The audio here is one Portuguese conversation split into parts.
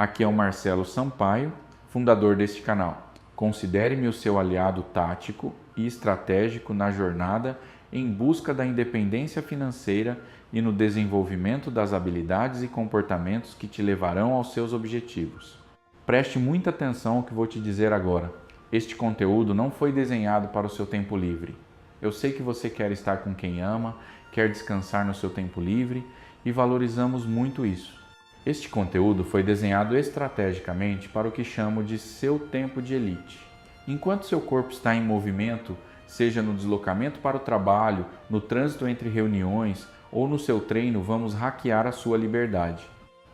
Aqui é o Marcelo Sampaio, fundador deste canal. Considere-me o seu aliado tático e estratégico na jornada em busca da independência financeira e no desenvolvimento das habilidades e comportamentos que te levarão aos seus objetivos. Preste muita atenção ao que vou te dizer agora. Este conteúdo não foi desenhado para o seu tempo livre. Eu sei que você quer estar com quem ama, quer descansar no seu tempo livre e valorizamos muito isso. Este conteúdo foi desenhado estrategicamente para o que chamo de seu tempo de elite. Enquanto seu corpo está em movimento, seja no deslocamento para o trabalho, no trânsito entre reuniões ou no seu treino, vamos hackear a sua liberdade.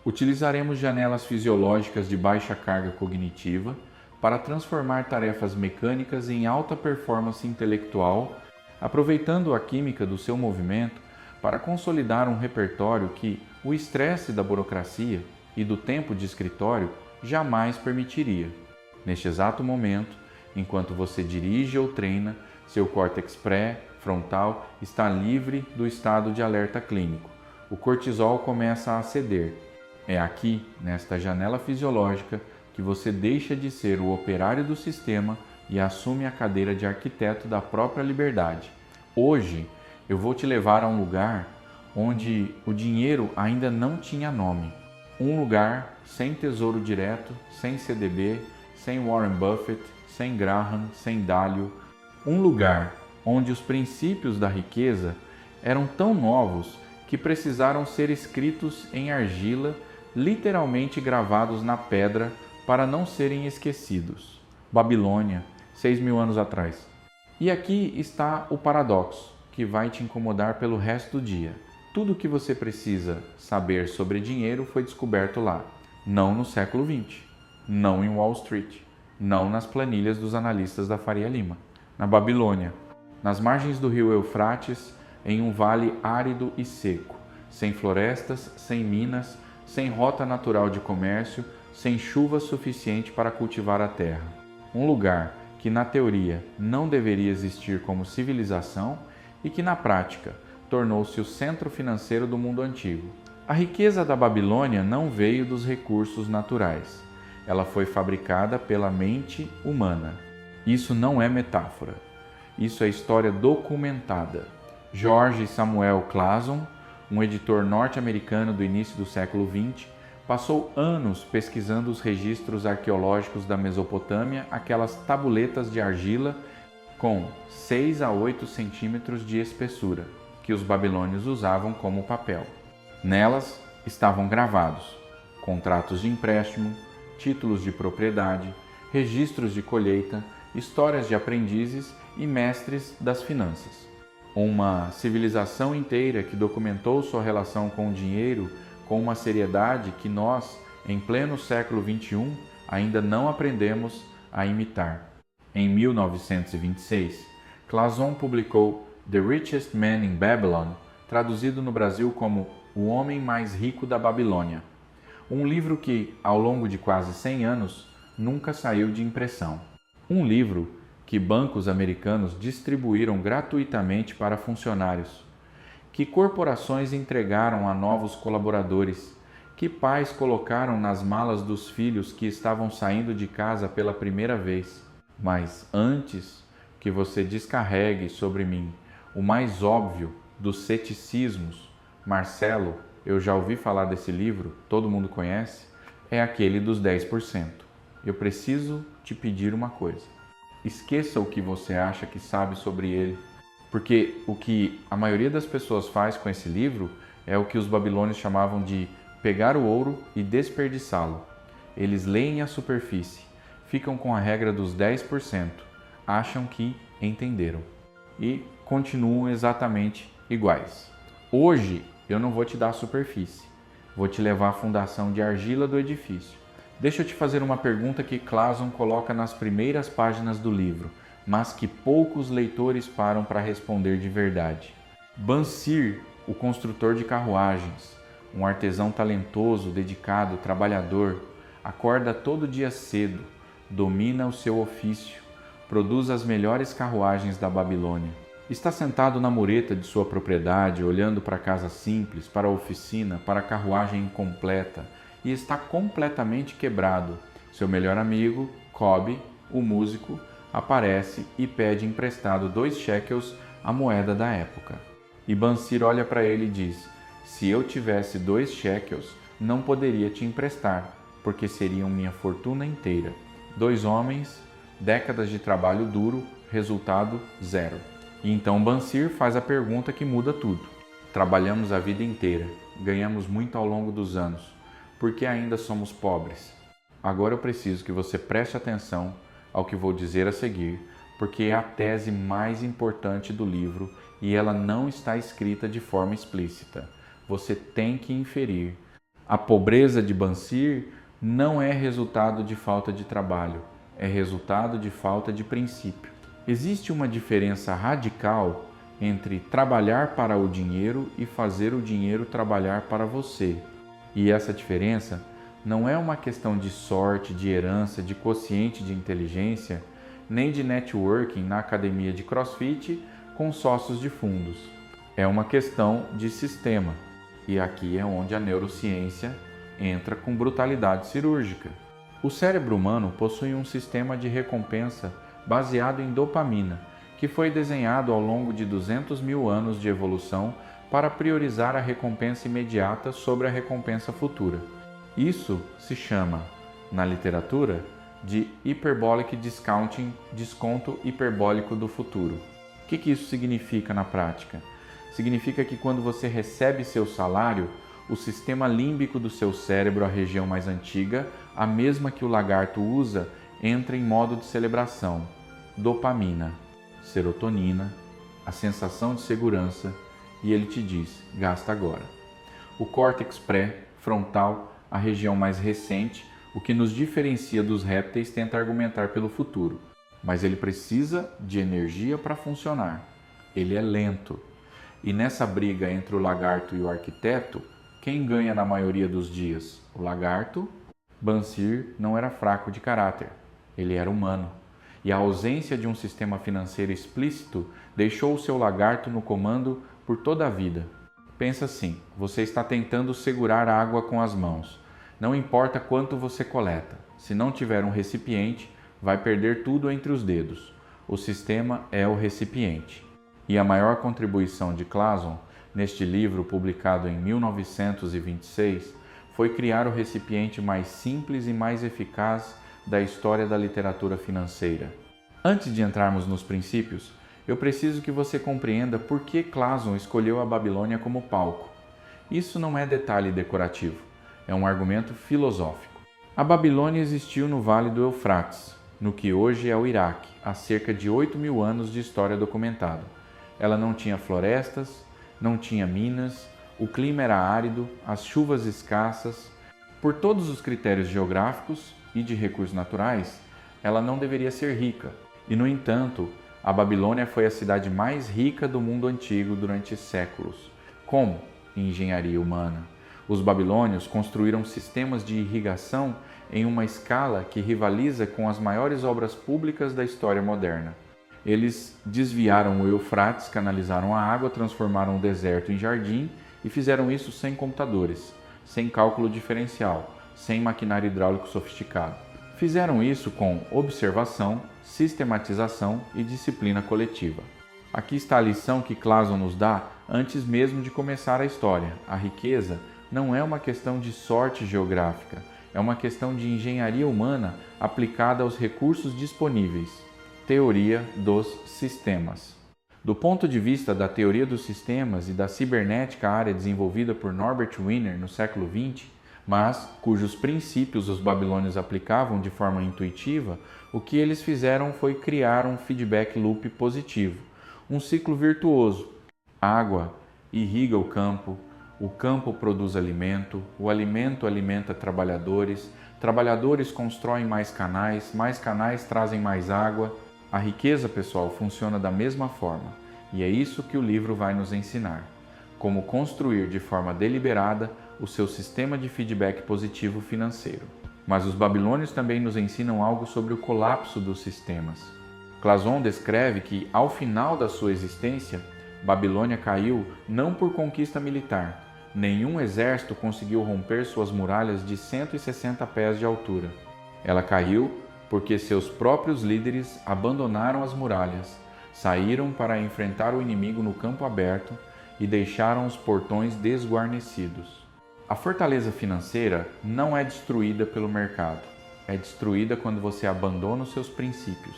Utilizaremos janelas fisiológicas de baixa carga cognitiva para transformar tarefas mecânicas em alta performance intelectual, aproveitando a química do seu movimento para consolidar um repertório que o estresse da burocracia e do tempo de escritório jamais permitiria. Neste exato momento, enquanto você dirige ou treina, seu córtex pré-frontal está livre do estado de alerta clínico. O cortisol começa a ceder. É aqui, nesta janela fisiológica, que você deixa de ser o operário do sistema e assume a cadeira de arquiteto da própria liberdade. Hoje, eu vou te levar a um lugar onde o dinheiro ainda não tinha nome. Um lugar sem tesouro direto, sem CDB, sem Warren Buffett, sem Graham, sem Dalio. Um lugar onde os princípios da riqueza eram tão novos que precisaram ser escritos em argila, literalmente gravados na pedra para não serem esquecidos. Babilônia, 6.000 anos atrás. E aqui está o paradoxo, que vai te incomodar pelo resto do dia. Tudo o que você precisa saber sobre dinheiro foi descoberto lá. Não no século XX, não em Wall Street, não nas planilhas dos analistas da Faria Lima. Na Babilônia, nas margens do rio Eufrates, em um vale árido e seco, sem florestas, sem minas, sem rota natural de comércio, sem chuva suficiente para cultivar a terra. Um lugar que na teoria não deveria existir como civilização e que na prática tornou-se o centro financeiro do mundo antigo. A riqueza da Babilônia não veio dos recursos naturais. Ela foi fabricada pela mente humana. Isso não é metáfora. Isso é história documentada. George Samuel Clason, um editor norte-americano do início do século XX, passou anos pesquisando os registros arqueológicos da Mesopotâmia, aquelas tabuletas de argila com 6 a 8 centímetros de espessura, que os babilônios usavam como papel. Nelas estavam gravados contratos de empréstimo, títulos de propriedade, registros de colheita, histórias de aprendizes e mestres das finanças. Uma civilização inteira que documentou sua relação com o dinheiro com uma seriedade que nós, em pleno século XXI, ainda não aprendemos a imitar. Em 1926, Clason publicou The Richest Man in Babylon, traduzido no Brasil como O Homem Mais Rico da Babilônia. Um livro que, ao longo de quase 100 anos, nunca saiu de impressão. Um livro que bancos americanos distribuíram gratuitamente para funcionários, que corporações entregaram a novos colaboradores, que pais colocaram nas malas dos filhos que estavam saindo de casa pela primeira vez. Mas antes que você descarregue sobre mim o mais óbvio dos ceticismos, Marcelo, eu já ouvi falar desse livro, todo mundo conhece, é aquele dos 10%. Eu preciso te pedir uma coisa. Esqueça o que você acha que sabe sobre ele, porque o que a maioria das pessoas faz com esse livro é o que os babilônios chamavam de pegar o ouro e desperdiçá-lo. Eles leem a superfície, ficam com a regra dos 10%, acham que entenderam e continuam exatamente iguais. Hoje eu não vou te dar a superfície, vou te levar à fundação de argila do edifício. Deixa eu te fazer uma pergunta que Clason coloca nas primeiras páginas do livro, mas que poucos leitores param para responder de verdade. Bansir, o construtor de carruagens, um artesão talentoso, dedicado, trabalhador, acorda todo dia cedo, domina o seu ofício, produz as melhores carruagens da Babilônia. Está sentado na mureta de sua propriedade, olhando para a casa simples, para a oficina, para a carruagem incompleta e está completamente quebrado. Seu melhor amigo, Cobb, o músico, aparece e pede emprestado 2 shekels, a moeda da época. E Bansir olha para ele e diz: se eu tivesse 2 shekels, não poderia te emprestar, porque seriam minha fortuna inteira. 2 homens, décadas de trabalho duro, resultado 0. E então Bansir faz a pergunta que muda tudo. Trabalhamos a vida inteira, ganhamos muito ao longo dos anos. Por que ainda somos pobres? Agora eu preciso que você preste atenção ao que vou dizer a seguir, porque é a tese mais importante do livro e ela não está escrita de forma explícita. Você tem que inferir. A pobreza de Bansir não é resultado de falta de trabalho, é resultado de falta de princípio. Existe uma diferença radical entre trabalhar para o dinheiro e fazer o dinheiro trabalhar para você. E essa diferença não é uma questão de sorte, de herança, de quociente de inteligência, nem de networking na academia de CrossFit com sócios de fundos. É uma questão de sistema. E aqui é onde a neurociência entra com brutalidade cirúrgica. O cérebro humano possui um sistema de recompensa baseado em dopamina, que foi desenhado ao longo de 200 mil anos de evolução para priorizar a recompensa imediata sobre a recompensa futura. Isso se chama, na literatura, de hyperbolic discounting, desconto hiperbólico do futuro. O que isso significa na prática? Significa que quando você recebe seu salário, o sistema límbico do seu cérebro, a região mais antiga, a mesma que o lagarto usa, entra em modo de celebração. Dopamina, serotonina, a sensação de segurança, e ele te diz, gasta agora. O córtex pré-frontal, a região mais recente, o que nos diferencia dos répteis, tenta argumentar pelo futuro, mas ele precisa de energia para funcionar. Ele é lento. E nessa briga entre o lagarto e o arquiteto, quem ganha na maioria dos dias? O lagarto. Bansir não era fraco de caráter, ele era humano. E a ausência de um sistema financeiro explícito deixou o seu lagarto no comando por toda a vida. Pensa assim, você está tentando segurar a água com as mãos. Não importa quanto você coleta, se não tiver um recipiente, vai perder tudo entre os dedos. O sistema é o recipiente. E a maior contribuição de Clason, neste livro publicado em 1926, foi criar o recipiente mais simples e mais eficaz da história da literatura financeira. Antes de entrarmos nos princípios, eu preciso que você compreenda por que Clason escolheu a Babilônia como palco. Isso não é detalhe decorativo, é um argumento filosófico. A Babilônia existiu no Vale do Eufrates, no que hoje é o Iraque, há cerca de 8 mil anos de história documentada. Ela não tinha florestas, não tinha minas, o clima era árido, as chuvas escassas. Por todos os critérios geográficos e de recursos naturais, ela não deveria ser rica. E, no entanto, a Babilônia foi a cidade mais rica do mundo antigo durante séculos. Como? Engenharia humana. Os babilônios construíram sistemas de irrigação em uma escala que rivaliza com as maiores obras públicas da história moderna. Eles desviaram o Eufrates, canalizaram a água, transformaram o deserto em jardim e fizeram isso sem computadores, sem cálculo diferencial, sem maquinário hidráulico sofisticado. Fizeram isso com observação, sistematização e disciplina coletiva. Aqui está a lição que Clason nos dá antes mesmo de começar a história. A riqueza não é uma questão de sorte geográfica, é uma questão de engenharia humana aplicada aos recursos disponíveis. Teoria dos sistemas. Do ponto de vista da teoria dos sistemas e da cibernética, área desenvolvida por Norbert Wiener no século XX, mas cujos princípios os babilônios aplicavam de forma intuitiva, o que eles fizeram foi criar um feedback loop positivo, um ciclo virtuoso. Água irriga o campo produz alimento, o alimento alimenta trabalhadores, trabalhadores constroem mais canais trazem mais água. A riqueza, pessoal, funciona da mesma forma, e é isso que o livro vai nos ensinar. Como construir de forma deliberada o seu sistema de feedback positivo financeiro. Mas os babilônios também nos ensinam algo sobre o colapso dos sistemas. Clason descreve que, ao final da sua existência, Babilônia caiu não por conquista militar, Nenhum exército conseguiu romper suas muralhas de 160 pés de altura. Ela caiu porque seus próprios líderes abandonaram as muralhas, saíram para enfrentar o inimigo no campo aberto e deixaram os portões desguarnecidos. A fortaleza financeira não é destruída pelo mercado, é destruída quando você abandona os seus princípios.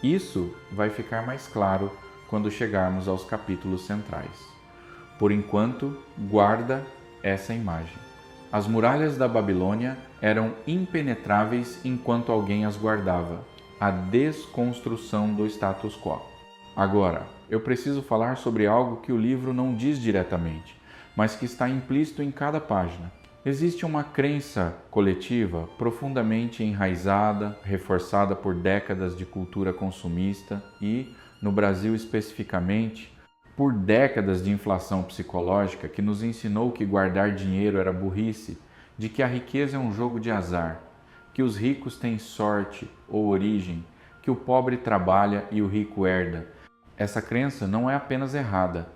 Isso vai ficar mais claro quando chegarmos aos capítulos centrais. Por enquanto, guarda essa imagem. As muralhas da Babilônia eram impenetráveis enquanto alguém as guardava. A desconstrução do status quo. Agora, eu preciso falar sobre algo que o livro não diz diretamente, mas que está implícito em cada página. Existe uma crença coletiva profundamente enraizada, reforçada por décadas de cultura consumista e, no Brasil especificamente, por décadas de inflação psicológica que nos ensinou que guardar dinheiro era burrice, de que a riqueza é um jogo de azar, que os ricos têm sorte ou origem, que o pobre trabalha e o rico herda. Essa crença não é apenas errada,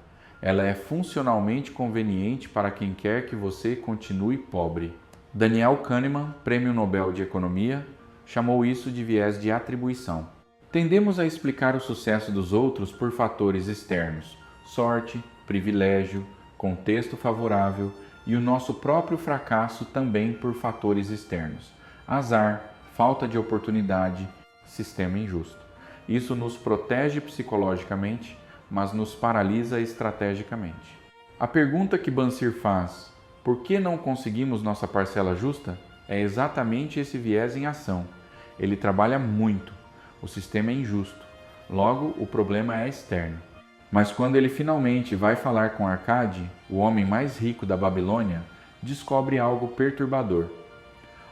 ela é funcionalmente conveniente para quem quer que você continue pobre. Daniel Kahneman, Prêmio Nobel de Economia, chamou isso de viés de atribuição. Tendemos a explicar o sucesso dos outros por fatores externos, sorte, privilégio, contexto favorável e o nosso próprio fracasso também por fatores externos, azar, falta de oportunidade, sistema injusto. Isso nos protege psicologicamente, mas nos paralisa estrategicamente. A pergunta que Bansir faz, por que não conseguimos nossa parcela justa? É exatamente esse viés em ação. Ele trabalha muito, o sistema é injusto, logo o problema é externo. Mas quando ele finalmente vai falar com Arcade, o homem mais rico da Babilônia, descobre algo perturbador.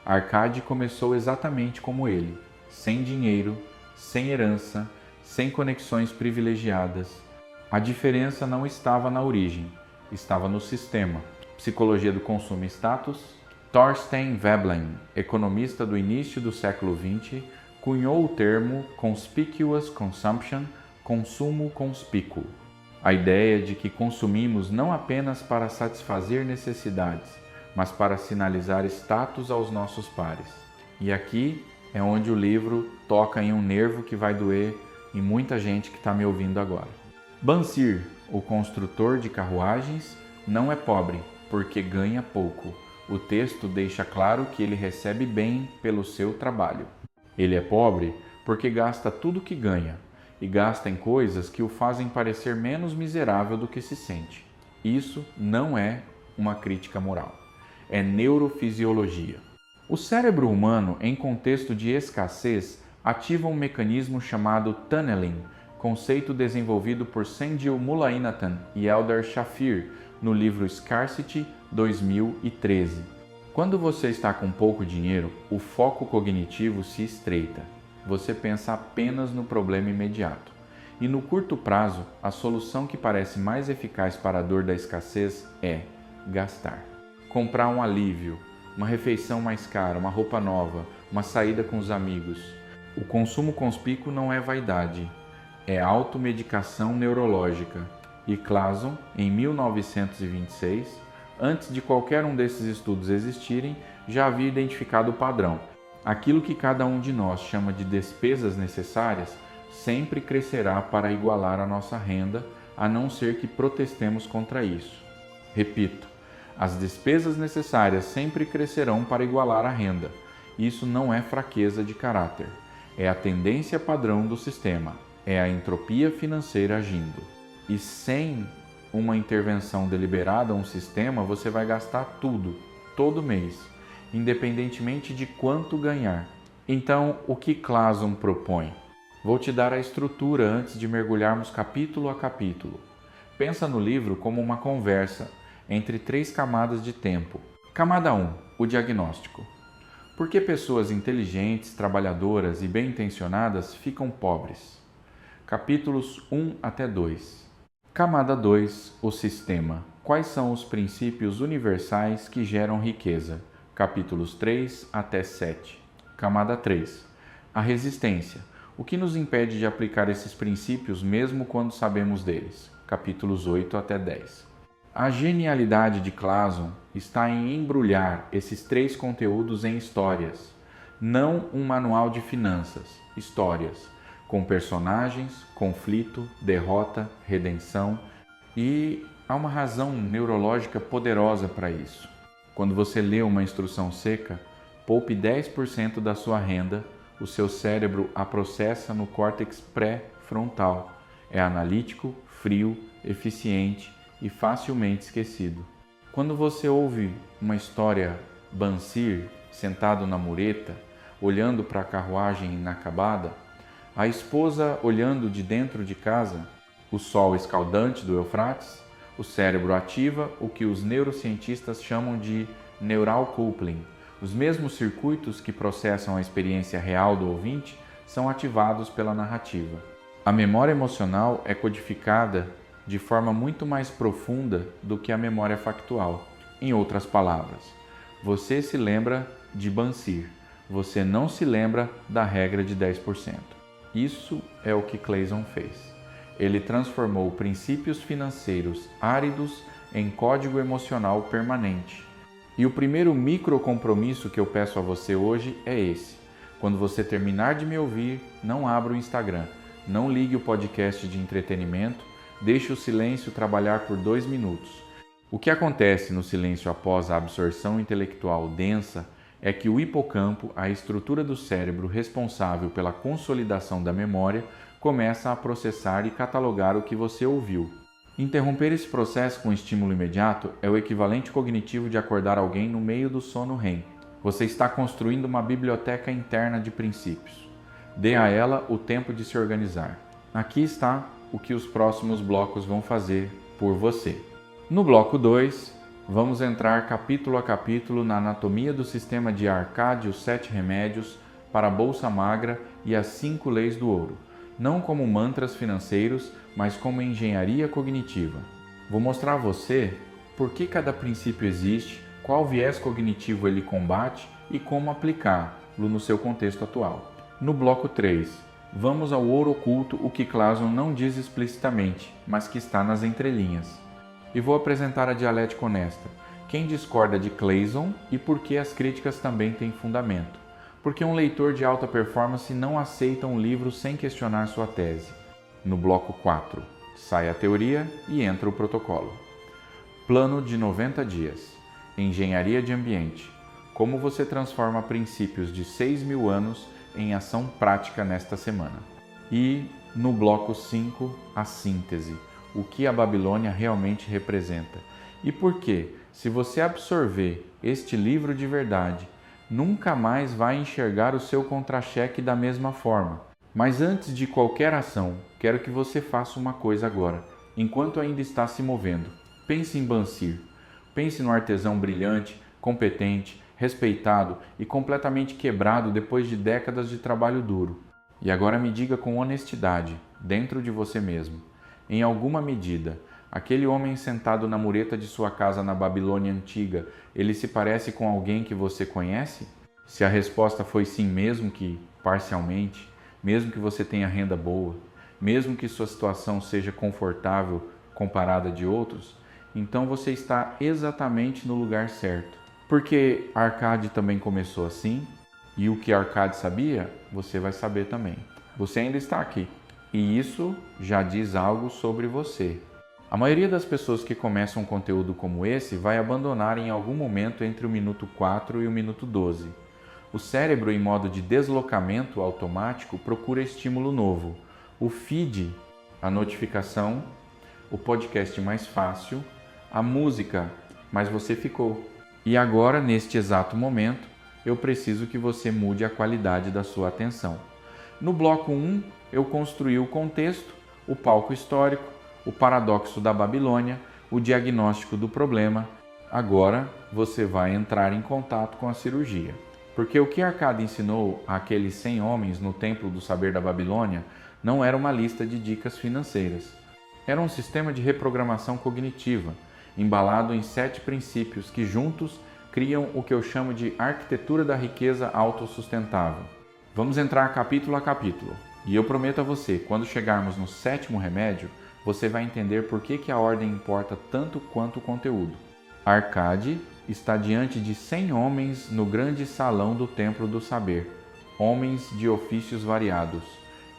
Arcade começou exatamente como ele, sem dinheiro, sem herança, sem conexões privilegiadas. A diferença não estava na origem, estava no sistema. Psicologia do consumo e status. Thorstein Veblen, economista do início do século XX, cunhou o termo Conspicuous Consumption, consumo conspícuo. A ideia de que consumimos não apenas para satisfazer necessidades, mas para sinalizar status aos nossos pares. E aqui é onde o livro toca em um nervo que vai doer em muita gente que está me ouvindo agora. Bansir, o construtor de carruagens, não é pobre porque ganha pouco. O texto deixa claro que ele recebe bem pelo seu trabalho. Ele é pobre porque gasta tudo que ganha, e gasta em coisas que o fazem parecer menos miserável do que se sente. Isso não é uma crítica moral, é neurofisiologia. O cérebro humano, em contexto de escassez, ativa um mecanismo chamado tunneling, conceito desenvolvido por Sendhil Mullainathan e Eldar Shafir no livro Scarcity, 2013. Quando você está com pouco dinheiro, o foco cognitivo se estreita. Você pensa apenas no problema imediato. E no curto prazo, a solução que parece mais eficaz para a dor da escassez é gastar. Comprar um alívio, uma refeição mais cara, uma roupa nova, uma saída com os amigos. O consumo conspícuo não é vaidade, é automedicação neurológica. E Clason, em 1926, antes de qualquer um desses estudos existirem, já havia identificado o padrão. Aquilo que cada um de nós chama de despesas necessárias sempre crescerá para igualar a nossa renda, a não ser que protestemos contra isso. Repito, as despesas necessárias sempre crescerão para igualar a renda. Isso não é fraqueza de caráter, é a tendência padrão do sistema, é a entropia financeira agindo. E sem uma intervenção deliberada a um sistema, você vai gastar tudo, todo mês, independentemente de quanto ganhar. Então, o que Clason propõe? Vou te dar a estrutura antes de mergulharmos capítulo a capítulo. Pensa no livro como uma conversa entre 3 camadas de tempo. Camada 1, o diagnóstico. Por que pessoas inteligentes, trabalhadoras e bem-intencionadas ficam pobres? Capítulos 1 até 2. Camada 2, o sistema. Quais são os princípios universais que geram riqueza? Capítulos 3 até 7. Camada 3. A resistência. O que nos impede de aplicar esses princípios mesmo quando sabemos deles? Capítulos 8 até 10. A genialidade de Clayson está em embrulhar esses 3 conteúdos em histórias, não um manual de finanças, histórias, com personagens, conflito, derrota, redenção, e há uma razão neurológica poderosa para isso. Quando você lê uma instrução seca, poupe 10% da sua renda, o seu cérebro a processa no córtex pré-frontal. É analítico, frio, eficiente e facilmente esquecido. Quando você ouve uma história Bansir, sentado na mureta, olhando para a carruagem inacabada, a esposa olhando de dentro de casa, o sol escaldante do Eufrates, o cérebro ativa o que os neurocientistas chamam de neural coupling. Os mesmos circuitos que processam a experiência real do ouvinte são ativados pela narrativa. A memória emocional é codificada de forma muito mais profunda do que a memória factual. Em outras palavras, você se lembra de Bansir, você não se lembra da regra de 10%. Isso é o que Clayson fez. Ele transformou princípios financeiros áridos em código emocional permanente. E o primeiro micro compromisso que eu peço a você hoje é esse. Quando você terminar de me ouvir, não abra o Instagram, não ligue o podcast de entretenimento, deixe o silêncio trabalhar por 2 minutos. O que acontece no silêncio após a absorção intelectual densa é que o hipocampo, a estrutura do cérebro responsável pela consolidação da memória, começa a processar e catalogar o que você ouviu. Interromper esse processo com estímulo imediato é o equivalente cognitivo de acordar alguém no meio do sono REM. Você está construindo uma biblioteca interna de princípios. Dê a ela o tempo de se organizar. Aqui está o que os próximos blocos vão fazer por você. No bloco 2, vamos entrar capítulo a capítulo na anatomia do sistema de Arcade, os 7 remédios para a bolsa magra e as 5 leis do ouro. Não como mantras financeiros, mas como engenharia cognitiva. Vou mostrar a você por que cada princípio existe, qual viés cognitivo ele combate e como aplicá-lo no seu contexto atual. No bloco 3, vamos ao ouro oculto, o que Clayson não diz explicitamente, mas que está nas entrelinhas. E vou apresentar a dialética honesta, quem discorda de Clayson e por que as críticas também têm fundamento. Porque um leitor de alta performance não aceita um livro sem questionar sua tese. No bloco 4, sai a teoria e entra o protocolo. Plano de 90 dias. Engenharia de ambiente. Como você transforma princípios de 6.000 anos em ação prática nesta semana. E, no bloco 5, a síntese. O que a Babilônia realmente representa. E por que, se você absorver este livro de verdade, nunca mais vai enxergar o seu contra-cheque da mesma forma. Mas antes de qualquer ação, quero que você faça uma coisa agora, enquanto ainda está se movendo. Pense em Bansir. Pense no artesão brilhante, competente, respeitado e completamente quebrado depois de décadas de trabalho duro. E agora me diga com honestidade, dentro de você mesmo, em alguma medida, aquele homem sentado na mureta de sua casa na Babilônia antiga, ele se parece com alguém que você conhece? Se a resposta foi sim, mesmo que parcialmente, mesmo que você tenha renda boa, mesmo que sua situação seja confortável comparada de outros, então você está exatamente no lugar certo. Porque Arcade também começou assim, e o que Arcade sabia, você vai saber também. Você ainda está aqui, e isso já diz algo sobre você. A maioria das pessoas que começam um conteúdo como esse vai abandonar em algum momento entre o minuto 4 e o minuto 12. O cérebro, em modo de deslocamento automático, procura estímulo novo. O feed, a notificação, o podcast mais fácil, a música, mas você ficou. E agora, neste exato momento, eu preciso que você mude a qualidade da sua atenção. No bloco 1, eu construí o contexto, o palco histórico, o paradoxo da Babilônia, o diagnóstico do problema. Agora você vai entrar em contato com a cirurgia. Porque o que Arcade ensinou àqueles 100 homens no Templo do Saber da Babilônia não era uma lista de dicas financeiras. Era um sistema de reprogramação cognitiva, embalado em 7 princípios que juntos criam o que eu chamo de arquitetura da riqueza autossustentável. Vamos entrar capítulo a capítulo. E eu prometo a você, quando chegarmos no 7º remédio, você vai entender por que a ordem importa tanto quanto o conteúdo. Arcade está diante de 100 homens no grande salão do Templo do Saber, homens de ofícios variados,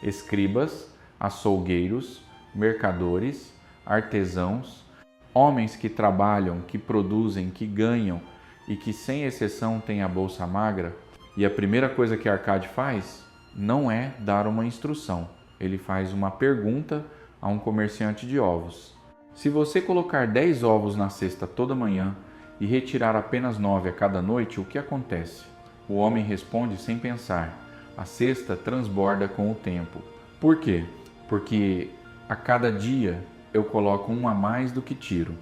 escribas, açougueiros, mercadores, artesãos, homens que trabalham, que produzem, que ganham e que sem exceção têm a bolsa magra. E a primeira coisa que Arcade faz não é dar uma instrução, ele faz uma pergunta a um comerciante de ovos. Se você colocar 10 ovos na cesta toda manhã e retirar apenas 9 a cada noite, o que acontece? O homem responde sem pensar: a cesta transborda com o tempo. Por quê? Porque a cada dia eu coloco um a mais do que tiro.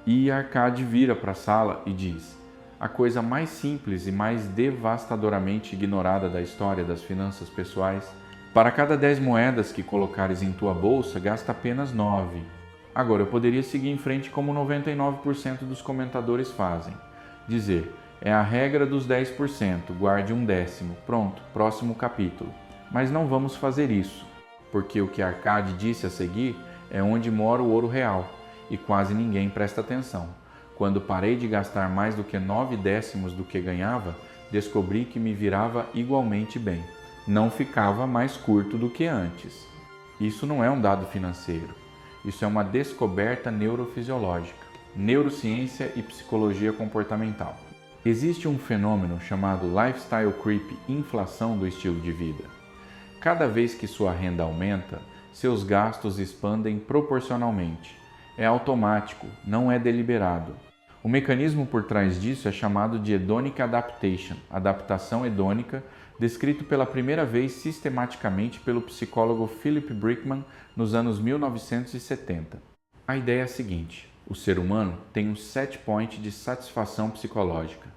E Arcade vira para a sala e diz: a coisa mais simples e mais devastadoramente ignorada da história das finanças pessoais: para cada 10 moedas que colocares em tua bolsa, gasta apenas 9. Agora, eu poderia seguir em frente como 99% dos comentadores fazem. Dizer: é a regra dos 10%, guarde um décimo. Pronto, próximo capítulo. Mas não vamos fazer isso, porque o que Arcade disse a seguir é onde mora o ouro real, e quase ninguém presta atenção. Quando parei de gastar mais do que 9 décimos do que ganhava, descobri que me virava igualmente bem. Não ficava mais curto do que antes. Isso não é um dado financeiro. Isso é uma descoberta neurofisiológica, neurociência e psicologia comportamental. Existe um fenômeno chamado lifestyle creep, inflação do estilo de vida. Cada vez que sua renda aumenta, seus gastos expandem proporcionalmente. É automático, não é deliberado. O mecanismo por trás disso é chamado de hedonic adaptation, adaptação hedônica, descrito pela primeira vez sistematicamente pelo psicólogo Philip Brickman nos anos 1970. A ideia é a seguinte: o ser humano tem um set point de satisfação psicológica.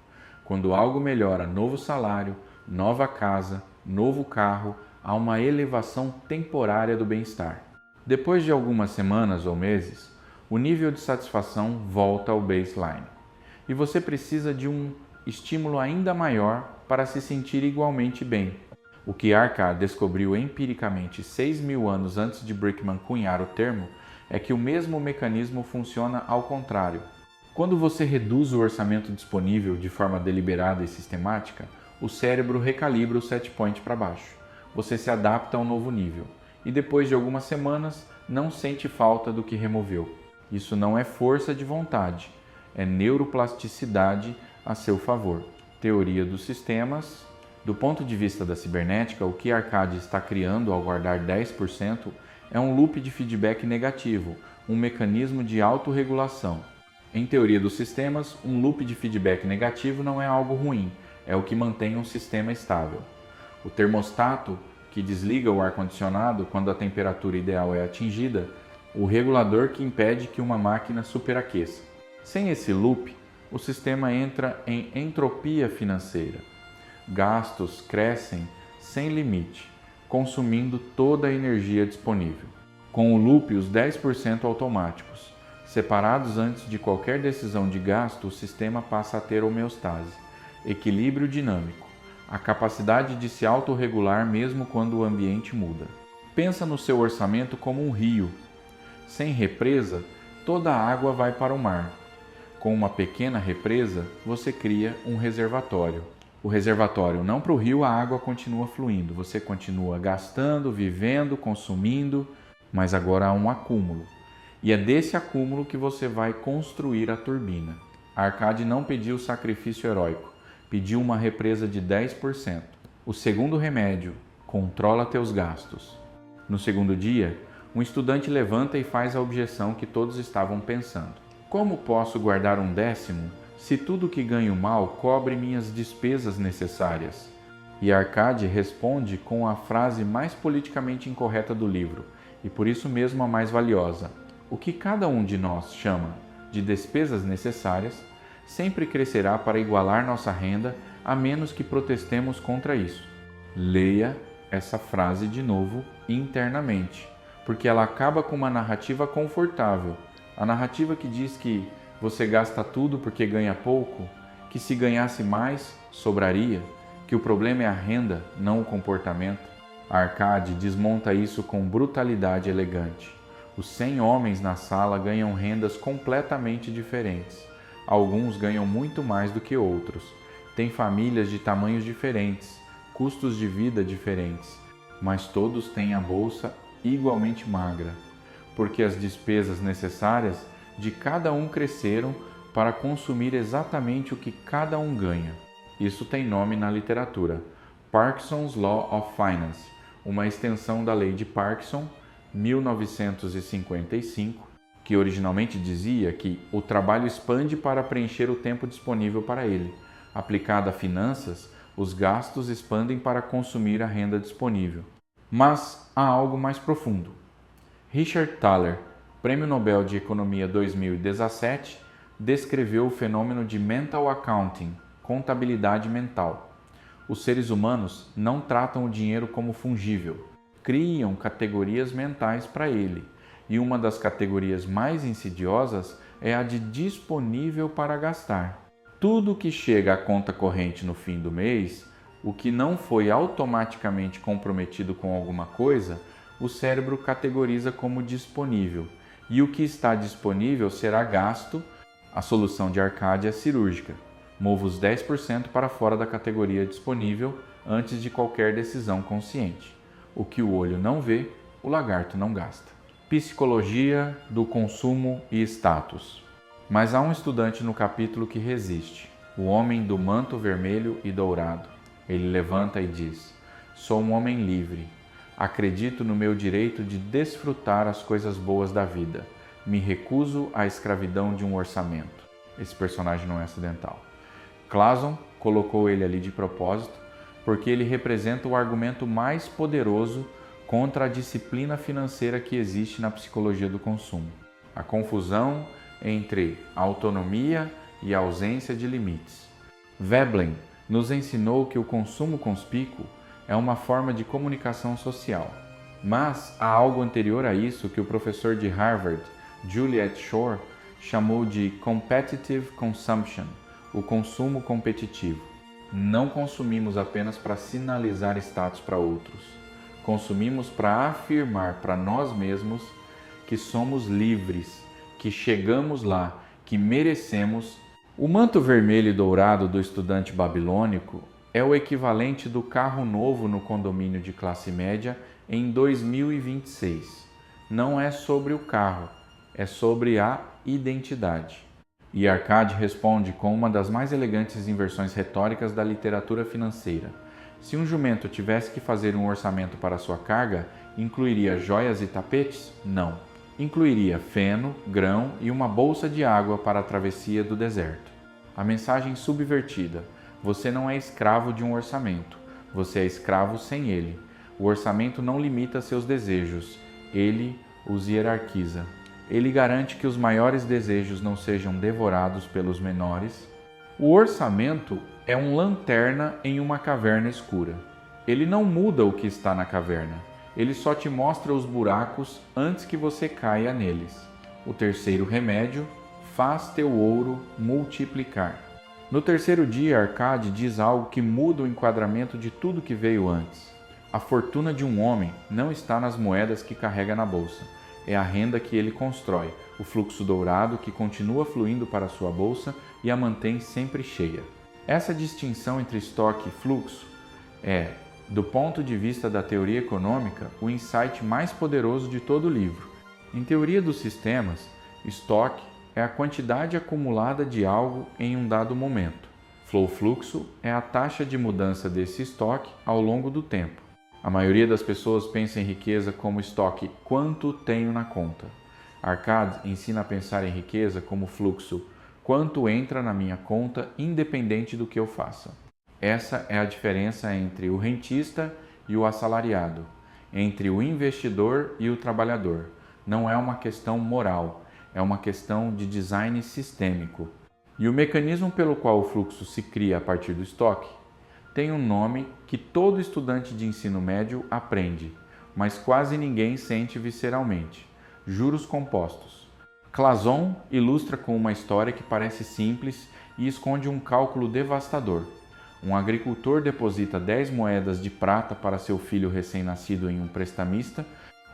Quando algo melhora, novo salário, nova casa, novo carro, há uma elevação temporária do bem-estar. Depois de algumas semanas ou meses, o nível de satisfação volta ao baseline. E você precisa de um estímulo ainda maior para se sentir igualmente bem. O que Arcade descobriu empiricamente 6.000 anos antes de Brickman cunhar o termo é que o mesmo mecanismo funciona ao contrário. Quando você reduz o orçamento disponível de forma deliberada e sistemática, o cérebro recalibra o set point para baixo. Você se adapta a um novo nível e depois de algumas semanas não sente falta do que removeu. Isso não é força de vontade, é neuroplasticidade a seu favor. Teoria dos sistemas. Do ponto de vista da cibernética, o que Arcade está criando ao guardar 10% é um loop de feedback negativo, um mecanismo de autorregulação. Em teoria dos sistemas, um loop de feedback negativo não é algo ruim, é o que mantém um sistema estável. O termostato, que desliga o ar-condicionado quando a temperatura ideal é atingida, o regulador que impede que uma máquina superaqueça. Sem esse loop, o sistema entra em entropia financeira. Gastos crescem sem limite, consumindo toda a energia disponível. Com o loop, os 10% automáticos, separados antes de qualquer decisão de gasto, o sistema passa a ter homeostase, equilíbrio dinâmico, a capacidade de se autorregular mesmo quando o ambiente muda. Pensa no seu orçamento como um rio. Sem represa, toda a água vai para o mar. Com uma pequena represa, você cria um reservatório. O reservatório não para o rio, a água continua fluindo. Você continua gastando, vivendo, consumindo, mas agora há um acúmulo. E é desse acúmulo que você vai construir a turbina. Arcade não pediu sacrifício heróico, pediu uma represa de 10%. O segundo remédio: controla teus gastos. No segundo dia, um estudante levanta e faz a objeção que todos estavam pensando. Como posso guardar um décimo se tudo que ganho mal cobre minhas despesas necessárias? E Arcade responde com a frase mais politicamente incorreta do livro, e por isso mesmo a mais valiosa: o que cada um de nós chama de despesas necessárias sempre crescerá para igualar nossa renda, a menos que protestemos contra isso. Leia essa frase de novo internamente, porque ela acaba com uma narrativa confortável. A narrativa que diz que você gasta tudo porque ganha pouco, que se ganhasse mais, sobraria, que o problema é a renda, não o comportamento. Arcade desmonta isso com brutalidade elegante. Os 100 homens na sala ganham rendas completamente diferentes. Alguns ganham muito mais do que outros. Têm famílias de tamanhos diferentes, custos de vida diferentes, mas todos têm a bolsa igualmente magra, porque as despesas necessárias de cada um cresceram para consumir exatamente o que cada um ganha. Isso tem nome na literatura: Parkinson's Law of Finance, uma extensão da lei de Parkinson, 1955, que originalmente dizia que o trabalho expande para preencher o tempo disponível para ele. Aplicada a finanças, os gastos expandem para consumir a renda disponível. Mas há algo mais profundo. Richard Thaler, Prêmio Nobel de Economia 2017, descreveu o fenômeno de mental accounting, contabilidade mental. Os seres humanos não tratam o dinheiro como fungível, criam categorias mentais para ele, e uma das categorias mais insidiosas é a de disponível para gastar. Tudo que chega à conta corrente no fim do mês, o que não foi automaticamente comprometido com alguma coisa, o cérebro categoriza como disponível, e o que está disponível será gasto. A solução de Arcade é cirúrgica. Mova os 10% para fora da categoria disponível antes de qualquer decisão consciente. O que o olho não vê, o lagarto não gasta. Psicologia do consumo e status. Mas há um estudante no capítulo que resiste, o homem do manto vermelho e dourado. Ele levanta e diz: sou um homem livre. Acredito no meu direito de desfrutar as coisas boas da vida. Me recuso à escravidão de um orçamento. Esse personagem não é acidental. Clason colocou ele ali de propósito porque ele representa o argumento mais poderoso contra a disciplina financeira que existe na psicologia do consumo. A confusão entre a autonomia e a ausência de limites. Veblen nos ensinou que o consumo conspícuo é uma forma de comunicação social. Mas há algo anterior a isso que o professor de Harvard, Juliet Schor, chamou de competitive consumption, o consumo competitivo. Não consumimos apenas para sinalizar status para outros. Consumimos para afirmar para nós mesmos que somos livres, que chegamos lá, que merecemos. O manto vermelho e dourado do estudante babilônico é o equivalente do carro novo no condomínio de classe média em 2026. Não é sobre o carro, é sobre a identidade. E Arcade responde com uma das mais elegantes inversões retóricas da literatura financeira. Se um jumento tivesse que fazer um orçamento para sua carga, incluiria joias e tapetes? Não. Incluiria feno, grão e uma bolsa de água para a travessia do deserto. A mensagem subvertida: você não é escravo de um orçamento, você é escravo sem ele. O orçamento não limita seus desejos, ele os hierarquiza. Ele garante que os maiores desejos não sejam devorados pelos menores. O orçamento é um lanterna em uma caverna escura. Ele não muda o que está na caverna, ele só te mostra os buracos antes que você caia neles. O terceiro remédio: faz teu ouro multiplicar. No terceiro dia, Arcade diz algo que muda o enquadramento de tudo que veio antes. A fortuna de um homem não está nas moedas que carrega na bolsa. É a renda que ele constrói, o fluxo dourado que continua fluindo para sua bolsa e a mantém sempre cheia. Essa distinção entre estoque e fluxo é, do ponto de vista da teoria econômica, o insight mais poderoso de todo o livro. Em teoria dos sistemas, estoque é a quantidade acumulada de algo em um dado momento. Flow-fluxo é a taxa de mudança desse estoque ao longo do tempo. A maioria das pessoas pensa em riqueza como estoque, quanto tenho na conta. Arcade ensina a pensar em riqueza como fluxo, quanto entra na minha conta independente do que eu faça. Essa é a diferença entre o rentista e o assalariado, entre o investidor e o trabalhador. Não é uma questão moral, é uma questão de design sistêmico. E o mecanismo pelo qual o fluxo se cria a partir do estoque tem um nome que todo estudante de ensino médio aprende, mas quase ninguém sente visceralmente: juros compostos. Clason ilustra com uma história que parece simples e esconde um cálculo devastador. Um agricultor deposita 10 moedas de prata para seu filho recém-nascido em um prestamista,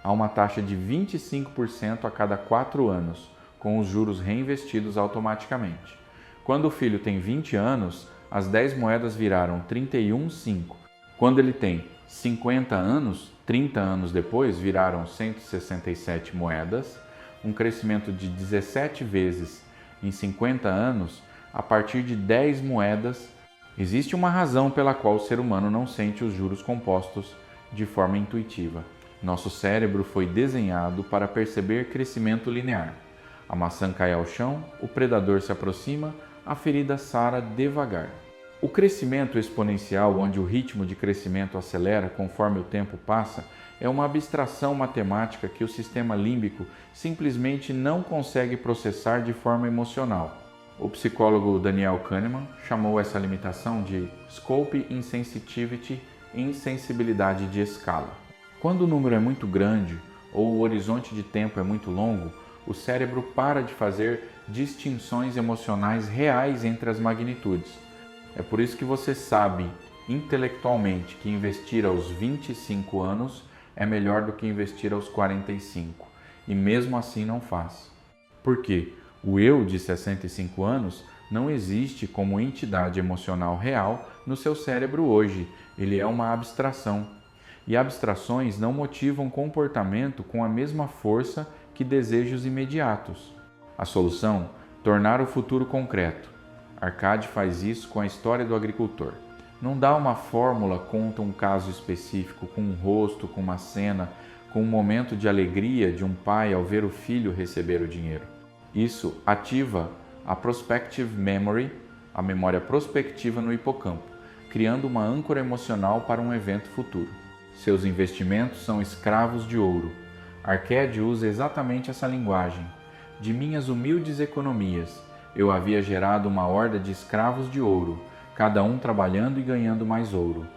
a uma taxa de 25% a cada 4 anos, com os juros reinvestidos automaticamente. Quando o filho tem 20 anos, as 10 moedas viraram 31,5. Quando ele tem 50 anos, 30 anos depois, viraram 167 moedas, um crescimento de 17 vezes em 50 anos, a partir de 10 moedas. Existe uma razão pela qual o ser humano não sente os juros compostos de forma intuitiva. Nosso cérebro foi desenhado para perceber crescimento linear. A maçã cai ao chão, o predador se aproxima, a ferida sara devagar. O crescimento exponencial, onde o ritmo de crescimento acelera conforme o tempo passa, é uma abstração matemática que o sistema límbico simplesmente não consegue processar de forma emocional. O psicólogo Daniel Kahneman chamou essa limitação de Scope Insensitivity, insensibilidade de escala. Quando o número é muito grande ou o horizonte de tempo é muito longo, o cérebro para de fazer distinções emocionais reais entre as magnitudes. É por isso que você sabe intelectualmente que investir aos 25 anos é melhor do que investir aos 45, e mesmo assim não faz. Por quê? O eu de 65 anos não existe como entidade emocional real no seu cérebro hoje, ele é uma abstração. E abstrações não motivam comportamento com a mesma força que desejos imediatos. A solução? Tornar o futuro concreto. Arcade faz isso com a história do agricultor. Não dá uma fórmula, conta um caso específico, com um rosto, com uma cena, com um momento de alegria de um pai ao ver o filho receber o dinheiro. Isso ativa a prospective memory, a memória prospectiva no hipocampo, criando uma âncora emocional para um evento futuro. Seus investimentos são escravos de ouro. Arcade usa exatamente essa linguagem. De minhas humildes economias, eu havia gerado uma horda de escravos de ouro, cada um trabalhando e ganhando mais ouro.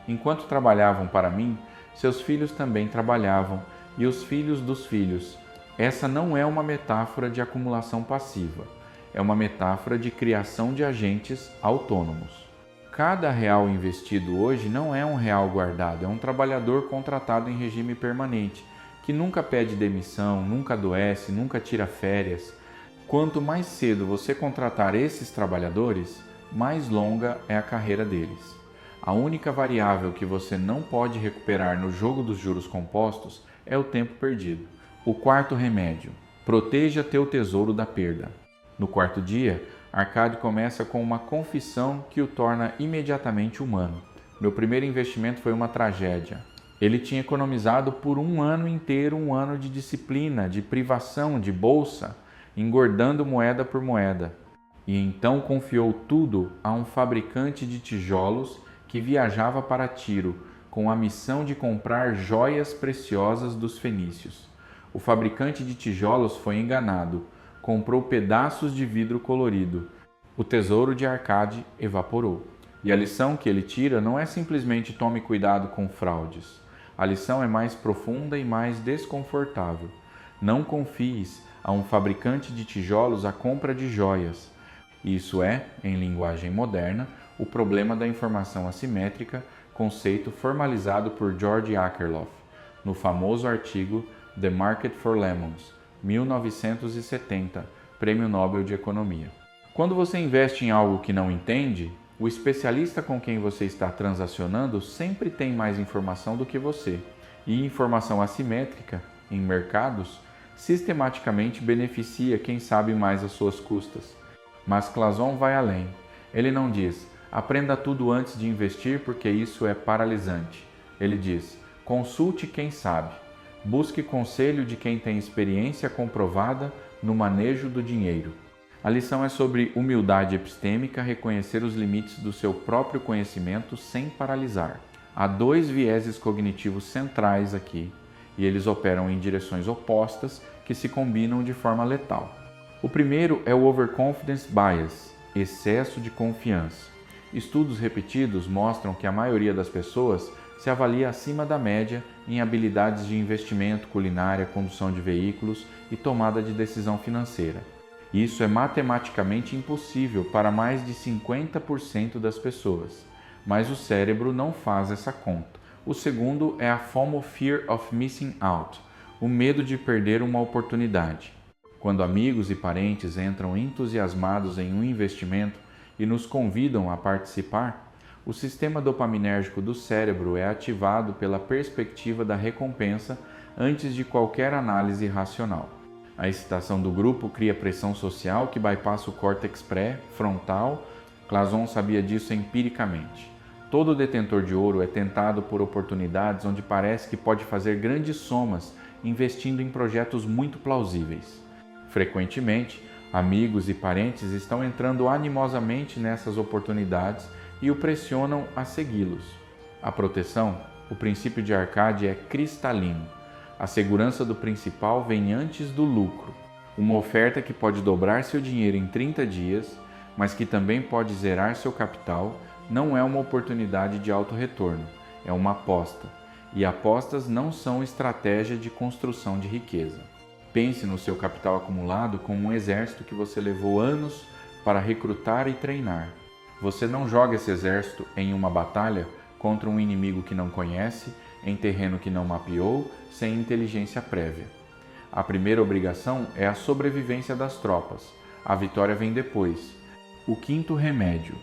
Enquanto trabalhavam para mim, seus filhos também trabalhavam, e os filhos dos filhos. Essa não é uma metáfora de acumulação passiva, é uma metáfora de criação de agentes autônomos. Cada real investido hoje não é um real guardado, é um trabalhador contratado em regime permanente, que nunca pede demissão, nunca adoece, nunca tira férias. Quanto mais cedo você contratar esses trabalhadores, mais longa é a carreira deles. A única variável que você não pode recuperar no jogo dos juros compostos é o tempo perdido. O quarto remédio: proteja teu tesouro da perda. No quarto dia, Arcade começa com uma confissão que o torna imediatamente humano. Meu primeiro investimento foi uma tragédia. Ele tinha economizado por um ano inteiro, um ano de disciplina, de privação, de bolsa, engordando moeda por moeda. E então confiou tudo a um fabricante de tijolos que viajava para Tiro, com a missão de comprar joias preciosas dos fenícios. O fabricante de tijolos foi enganado, comprou pedaços de vidro colorido. O tesouro de Arcade evaporou. E a lição que ele tira não é simplesmente tome cuidado com fraudes. A lição é mais profunda e mais desconfortável. Não confies a um fabricante de tijolos a compra de joias. Isso é, em linguagem moderna, o problema da informação assimétrica, conceito formalizado por George Akerlof, no famoso artigo The Market for Lemons, 1970, Prêmio Nobel de Economia. Quando você investe em algo que não entende, o especialista com quem você está transacionando sempre tem mais informação do que você, e informação assimétrica, em mercados, sistematicamente beneficia quem sabe mais às suas custas. Mas Classon vai além. Ele não diz, aprenda tudo antes de investir porque isso é paralisante. Ele diz, consulte quem sabe. Busque conselho de quem tem experiência comprovada no manejo do dinheiro. A lição é sobre humildade epistêmica, reconhecer os limites do seu próprio conhecimento sem paralisar. Há dois vieses cognitivos centrais aqui, e eles operam em direções opostas que se combinam de forma letal. O primeiro é o overconfidence bias, excesso de confiança. Estudos repetidos mostram que a maioria das pessoas se avalia acima da média em habilidades de investimento, culinária, condução de veículos e tomada de decisão financeira. Isso é matematicamente impossível para mais de 50% das pessoas, mas o cérebro não faz essa conta. O segundo é a FOMO, Fear of Missing Out, o medo de perder uma oportunidade. Quando amigos e parentes entram entusiasmados em um investimento e nos convidam a participar, o sistema dopaminérgico do cérebro é ativado pela perspectiva da recompensa antes de qualquer análise racional. A excitação do grupo cria pressão social que bypassa o córtex pré-frontal. Classon sabia disso empiricamente. Todo detentor de ouro é tentado por oportunidades onde parece que pode fazer grandes somas investindo em projetos muito plausíveis. Frequentemente, amigos e parentes estão entrando animosamente nessas oportunidades e o pressionam a segui-los. A proteção, o princípio de Arcade é cristalino. A segurança do principal vem antes do lucro. Uma oferta que pode dobrar seu dinheiro em 30 dias, mas que também pode zerar seu capital, não é uma oportunidade de alto retorno, é uma aposta. E apostas não são estratégia de construção de riqueza. Pense no seu capital acumulado como um exército que você levou anos para recrutar e treinar. Você não joga esse exército em uma batalha contra um inimigo que não conhece, em terreno que não mapeou, sem inteligência prévia. A primeira obrigação é a sobrevivência das tropas. A vitória vem depois. O quinto remédio: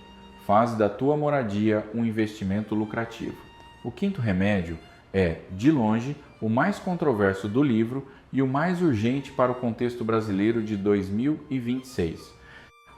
faz da tua moradia um investimento lucrativo. O quinto remédio é, de longe, o mais controverso do livro e o mais urgente para o contexto brasileiro de 2026.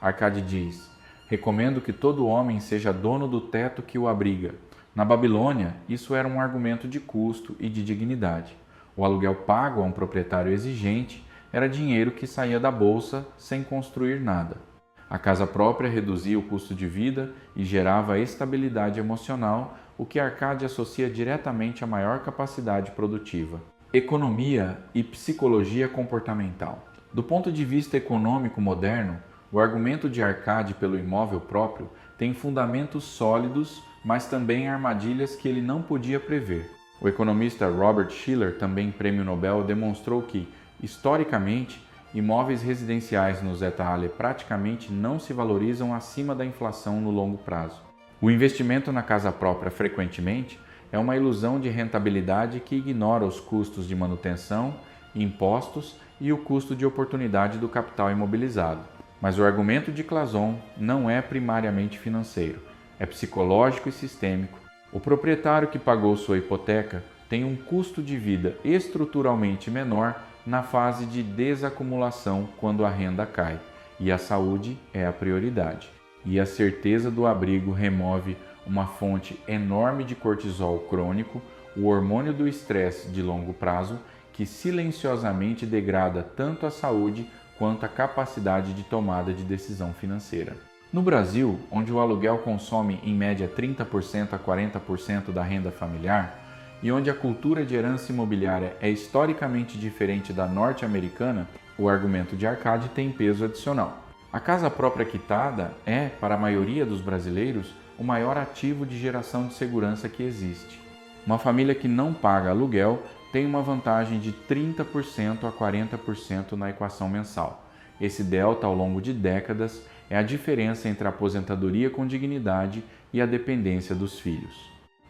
Arcade diz: recomendo que todo homem seja dono do teto que o abriga. Na Babilônia, isso era um argumento de custo e de dignidade. O aluguel pago a um proprietário exigente era dinheiro que saía da bolsa sem construir nada. A casa própria reduzia o custo de vida e gerava estabilidade emocional, o que Arcade associa diretamente à maior capacidade produtiva. Economia e psicologia comportamental. Do ponto de vista econômico moderno, o argumento de Arcade pelo imóvel próprio tem fundamentos sólidos, mas também armadilhas que ele não podia prever. O economista Robert Shiller, também prêmio Nobel, demonstrou que, historicamente, imóveis residenciais no Zeta Ale praticamente não se valorizam acima da inflação no longo prazo. O investimento na casa própria frequentemente é uma ilusão de rentabilidade que ignora os custos de manutenção, impostos e o custo de oportunidade do capital imobilizado. Mas o argumento de Classon não é primariamente financeiro, é psicológico e sistêmico. O proprietário que pagou sua hipoteca tem um custo de vida estruturalmente menor na fase de desacumulação quando a renda cai, e a saúde é a prioridade. E a certeza do abrigo remove uma fonte enorme de cortisol crônico, o hormônio do estresse de longo prazo, que silenciosamente degrada tanto a saúde quanto a capacidade de tomada de decisão financeira. No Brasil, onde o aluguel consome em média 30% a 40% da renda familiar, e onde a cultura de herança imobiliária é historicamente diferente da norte-americana, o argumento de Arcade tem peso adicional. A casa própria quitada é, para a maioria dos brasileiros, o maior ativo de geração de segurança que existe. Uma família que não paga aluguel tem uma vantagem de 30% a 40% na equação mensal. Esse delta, ao longo de décadas, é a diferença entre a aposentadoria com dignidade e a dependência dos filhos.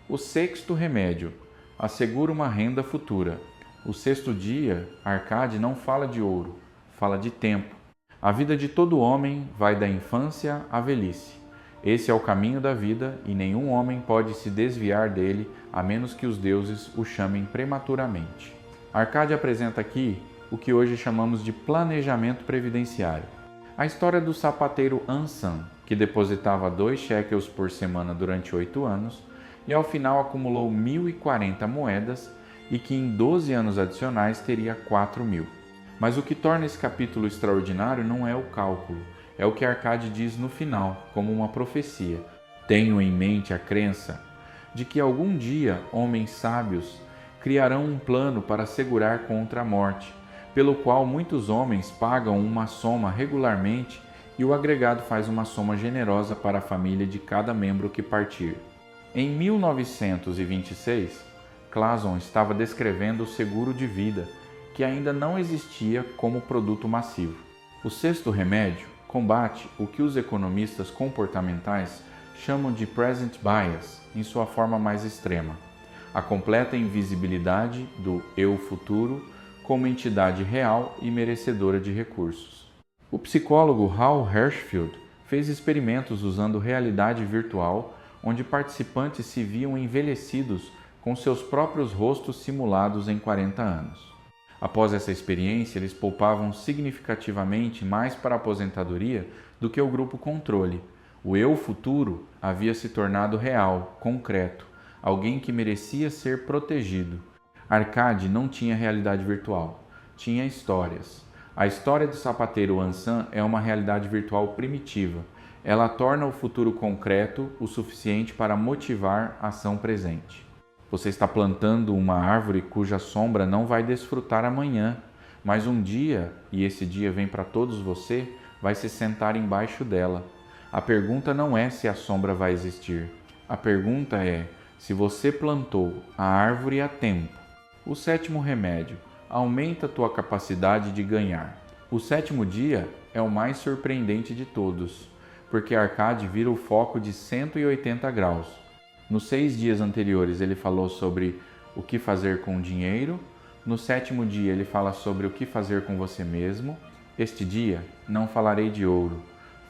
O sexto remédio: assegura uma renda futura. O sexto dia, Arcade não fala de ouro, fala de tempo. A vida de todo homem vai da infância à velhice. Esse é o caminho da vida e nenhum homem pode se desviar dele a menos que os deuses o chamem prematuramente. Arcade apresenta aqui o que hoje chamamos de planejamento previdenciário. A história do sapateiro Ansan, que depositava 2 shekels por semana durante 8 anos e ao final acumulou 1.040 moedas e que em 12 anos adicionais teria 4.000. Mas o que torna esse capítulo extraordinário não é o cálculo, é o que Arcade diz no final, como uma profecia. Tenho em mente a crença de que algum dia homens sábios criarão um plano para assegurar contra a morte, pelo qual muitos homens pagam uma soma regularmente e o agregado faz uma soma generosa para a família de cada membro que partir. Em 1926, Classon estava descrevendo o seguro de vida, que ainda não existia como produto massivo. O sexto remédio combate o que os economistas comportamentais chamam de present bias, em sua forma mais extrema, a completa invisibilidade do eu futuro como entidade real e merecedora de recursos. O psicólogo Hal Hershfield fez experimentos usando realidade virtual, onde participantes se viam envelhecidos com seus próprios rostos simulados em 40 anos. Após essa experiência, eles poupavam significativamente mais para a aposentadoria do que o grupo controle. O eu futuro havia se tornado real, concreto, alguém que merecia ser protegido. Arcade não tinha realidade virtual, tinha histórias. A história do sapateiro Ansan é uma realidade virtual primitiva. Ela torna o futuro concreto o suficiente para motivar a ação presente. Você está plantando uma árvore cuja sombra não vai desfrutar amanhã, mas um dia, e esse dia vem para todos você, vai se sentar embaixo dela. A pergunta não é se a sombra vai existir. A pergunta é se você plantou a árvore a tempo. O sétimo remédio: aumenta tua capacidade de ganhar. O sétimo dia é o mais surpreendente de todos, porque Arcade vira o foco de 180 graus. Nos 6 dias anteriores ele falou sobre o que fazer com o dinheiro. No sétimo dia ele fala sobre o que fazer com você mesmo. Este dia não falarei de ouro.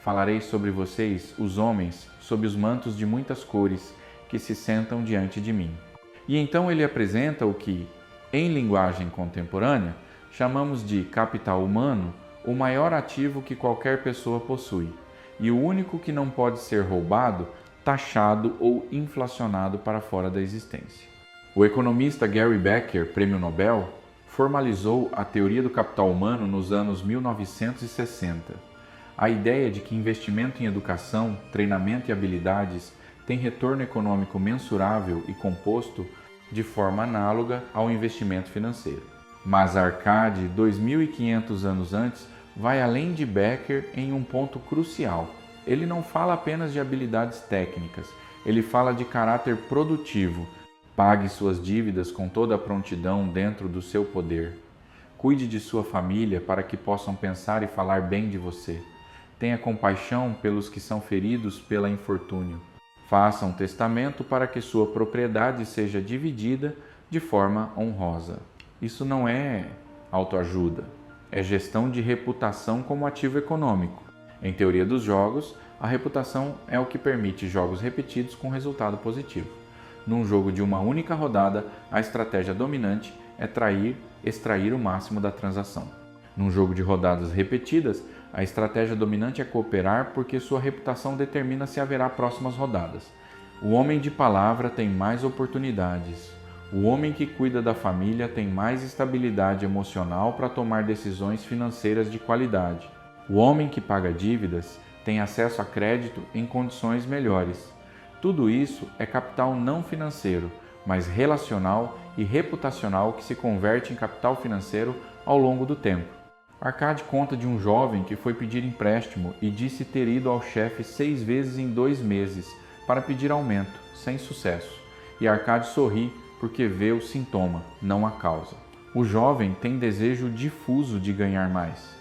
Falarei sobre vocês, os homens, sob os mantos de muitas cores, que se sentam diante de mim. E então ele apresenta o que, em linguagem contemporânea, chamamos de capital humano, o maior ativo que qualquer pessoa possui, e o único que não pode ser roubado, taxado ou inflacionado para fora da existência. O economista Gary Becker, prêmio Nobel, formalizou a teoria do capital humano nos anos 1960. A ideia de que investimento em educação, treinamento e habilidades tem retorno econômico mensurável e composto de forma análoga ao investimento financeiro. Mas Arcade, 2.500 anos antes, vai além de Becker em um ponto crucial. Ele não fala apenas de habilidades técnicas, ele fala de caráter produtivo. Pague suas dívidas com toda a prontidão dentro do seu poder. Cuide de sua família para que possam pensar e falar bem de você. Tenha compaixão pelos que são feridos pela infortúnio. Faça um testamento para que sua propriedade seja dividida de forma honrosa. Isso não é autoajuda, é gestão de reputação como ativo econômico. Em teoria dos jogos, a reputação é o que permite jogos repetidos com resultado positivo. Num jogo de uma única rodada, a estratégia dominante é extrair o máximo da transação. Num jogo de rodadas repetidas, a estratégia dominante é cooperar porque sua reputação determina se haverá próximas rodadas. O homem de palavra tem mais oportunidades. O homem que cuida da família tem mais estabilidade emocional para tomar decisões financeiras de qualidade. O homem que paga dívidas tem acesso a crédito em condições melhores. Tudo isso é capital não financeiro, mas relacional e reputacional que se converte em capital financeiro ao longo do tempo. Arcade conta de um jovem que foi pedir empréstimo e disse ter ido ao chefe 6 vezes em 2 meses para pedir aumento, sem sucesso. E Arcade sorri porque vê o sintoma, não a causa. O jovem tem desejo difuso de ganhar mais.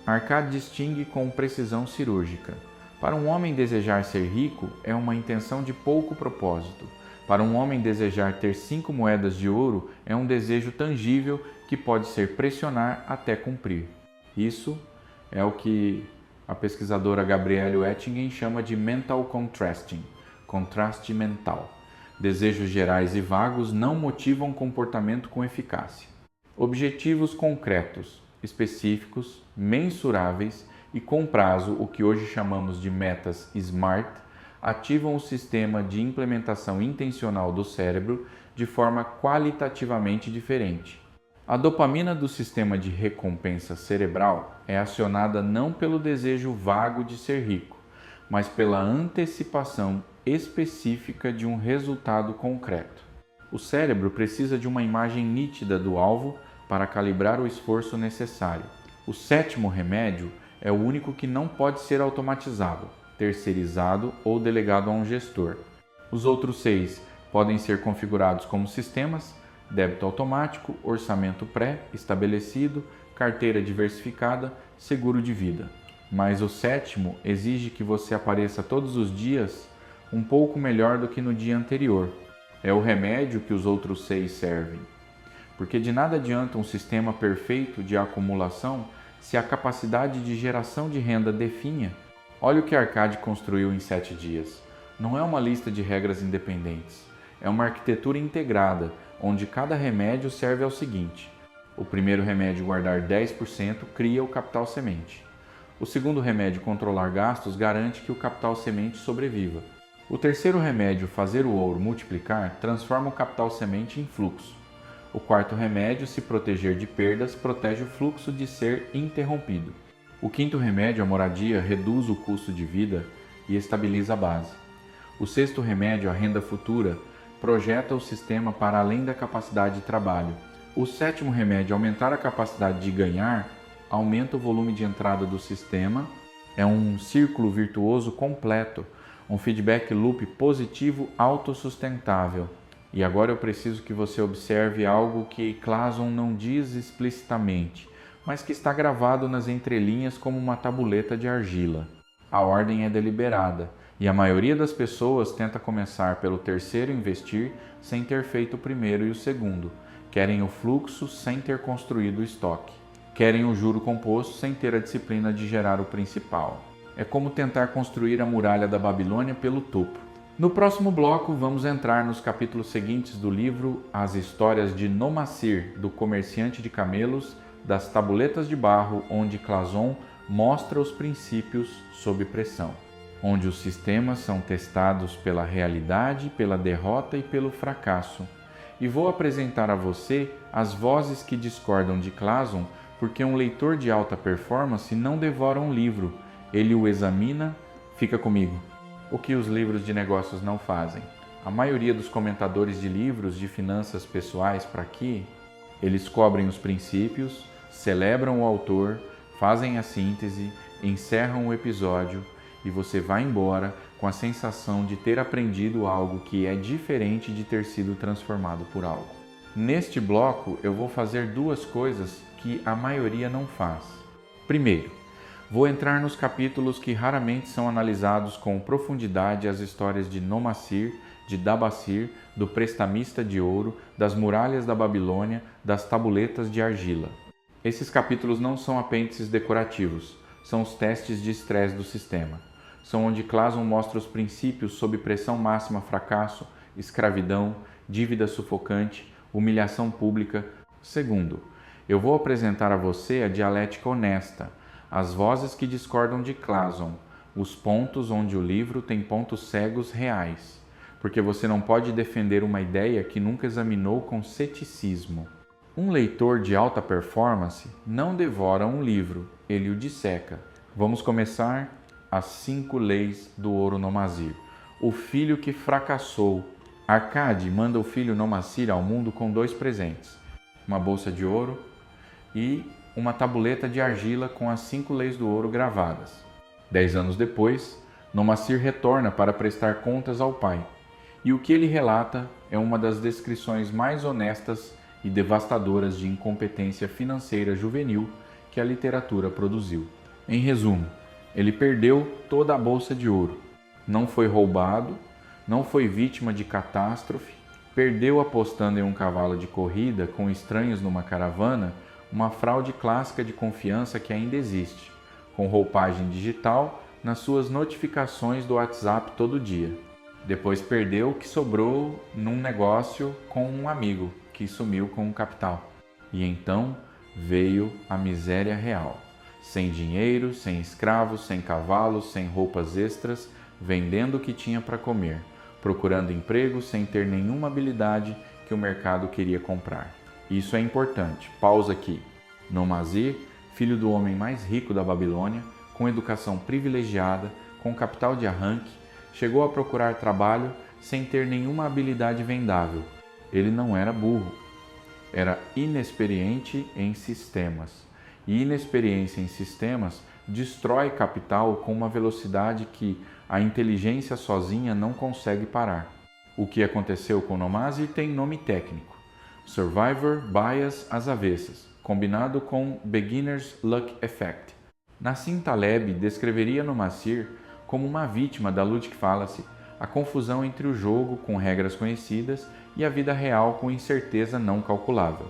Arcade distingue com precisão cirúrgica. Para um homem desejar ser rico é uma intenção de pouco propósito. Para um homem desejar ter 5 moedas de ouro é um desejo tangível que pode ser pressionar até cumprir. Isso é o que a pesquisadora Gabrielle Oettingen chama de mental contrasting, contraste mental. Desejos gerais e vagos não motivam comportamento com eficácia. Objetivos concretos, específicos, mensuráveis e com prazo, o que hoje chamamos de metas SMART, ativam o sistema de implementação intencional do cérebro de forma qualitativamente diferente. A dopamina do sistema de recompensa cerebral é acionada não pelo desejo vago de ser rico, mas pela antecipação específica de um resultado concreto. O cérebro precisa de uma imagem nítida do alvo para calibrar o esforço necessário. O sétimo remédio é o único que não pode ser automatizado, terceirizado ou delegado a um gestor. Os outros 6 podem ser configurados como sistemas: débito automático, orçamento pré-estabelecido, carteira diversificada, seguro de vida. Mas o sétimo exige que você apareça todos os dias um pouco melhor do que no dia anterior. É o remédio que os outros 6 servem. porque de nada adianta um sistema perfeito de acumulação se a capacidade de geração de renda definha. Olha o que Arcade construiu em 7 dias. Não é uma lista de regras independentes, é uma arquitetura integrada, onde cada remédio serve ao seguinte. O primeiro remédio, guardar 10%, cria o capital semente. O segundo remédio, controlar gastos, garante que o capital semente sobreviva. O terceiro remédio, fazer o ouro multiplicar, transforma o capital semente em fluxo. O quarto remédio, se proteger de perdas, protege o fluxo de ser interrompido. O quinto remédio, a moradia, reduz o custo de vida e estabiliza a base. O sexto remédio, a renda futura, projeta o sistema para além da capacidade de trabalho. O sétimo remédio, aumentar a capacidade de ganhar, aumenta o volume de entrada do sistema. É um círculo virtuoso completo, um feedback loop positivo autossustentável. E agora eu preciso que você observe algo que Clason não diz explicitamente, mas que está gravado nas entrelinhas como uma tabuleta de argila. A ordem é deliberada, e a maioria das pessoas tenta começar pelo terceiro investir sem ter feito o primeiro e o segundo. Querem o fluxo sem ter construído o estoque. Querem o juro composto sem ter a disciplina de gerar o principal. É como tentar construir a muralha da Babilônia pelo topo. No próximo bloco, vamos entrar nos capítulos seguintes do livro As Histórias de Nomassir, do comerciante de camelos, das tabuletas de barro, onde Clason mostra os princípios sob pressão, onde os sistemas são testados pela realidade, pela derrota e pelo fracasso. E vou apresentar a você as vozes que discordam de Clason, porque um leitor de alta performance não devora um livro, ele o examina. Fica comigo. O que os livros de negócios não fazem? A maioria dos comentadores de livros de finanças pessoais para aqui, eles cobrem os princípios, celebram o autor, fazem a síntese, encerram o episódio e você vai embora com a sensação de ter aprendido algo que é diferente de ter sido transformado por algo. Neste bloco, eu vou fazer duas coisas que a maioria não faz. Primeiro, vou entrar nos capítulos que raramente são analisados com profundidade, as histórias de Nomassir, de Dabassir, do prestamista de ouro, das muralhas da Babilônia, das tabuletas de argila. Esses capítulos não são apêndices decorativos, são os testes de estresse do sistema. São onde Clason mostra os princípios sob pressão máxima, fracasso, escravidão, dívida sufocante, humilhação pública. Segundo, eu vou apresentar a você a dialética honesta, as vozes que discordam de Clason, os pontos onde o livro tem pontos cegos reais, porque você não pode defender uma ideia que nunca examinou com ceticismo. Um leitor de alta performance não devora um livro, ele o disseca. Vamos começar as 5 leis do ouro Nomassir. O filho que fracassou. Arcade manda o filho Nomassir ao mundo com 2 presentes, uma bolsa de ouro e uma tabuleta de argila com as 5 leis do ouro gravadas. 10 anos depois, Nomassir retorna para prestar contas ao pai, e o que ele relata é uma das descrições mais honestas e devastadoras de incompetência financeira juvenil que a literatura produziu. Em resumo, ele perdeu toda a bolsa de ouro, não foi roubado, não foi vítima de catástrofe, perdeu apostando em um cavalo de corrida com estranhos numa caravana, uma fraude clássica de confiança que ainda existe, com roupagem digital nas suas notificações do WhatsApp todo dia. Depois perdeu o que sobrou num negócio com um amigo que sumiu com o capital. E então veio a miséria real. Sem dinheiro, sem escravos, sem cavalos, sem roupas extras, vendendo o que tinha para comer, procurando emprego sem ter nenhuma habilidade que o mercado queria comprar. Isso é importante. Pausa aqui. Nomassir, filho do homem mais rico da Babilônia, com educação privilegiada, com capital de arranque, chegou a procurar trabalho sem ter nenhuma habilidade vendável. Ele não era burro, era inexperiente em sistemas. E inexperiência em sistemas destrói capital com uma velocidade que a inteligência sozinha não consegue parar. O que aconteceu com Nomassir tem nome técnico: Survivor Bias às avessas, combinado com Beginner's Luck Effect. Nassim Taleb descreveria Nomassir como uma vítima da Ludic Fallacy, a confusão entre o jogo com regras conhecidas e a vida real com incerteza não calculável.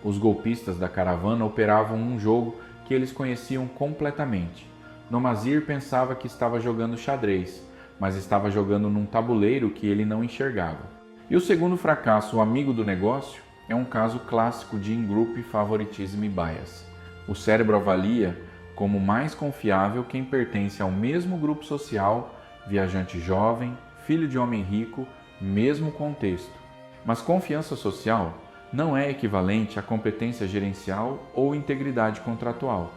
Os golpistas da caravana operavam um jogo que eles conheciam completamente. Nomazir pensava que estava jogando xadrez, mas estava jogando num tabuleiro que ele não enxergava. E o segundo fracasso, o amigo do negócio, é um caso clássico de in-group favoritism bias. O cérebro avalia como mais confiável quem pertence ao mesmo grupo social, viajante jovem, filho de homem rico, mesmo contexto. Mas confiança social não é equivalente a competência gerencial ou integridade contratual.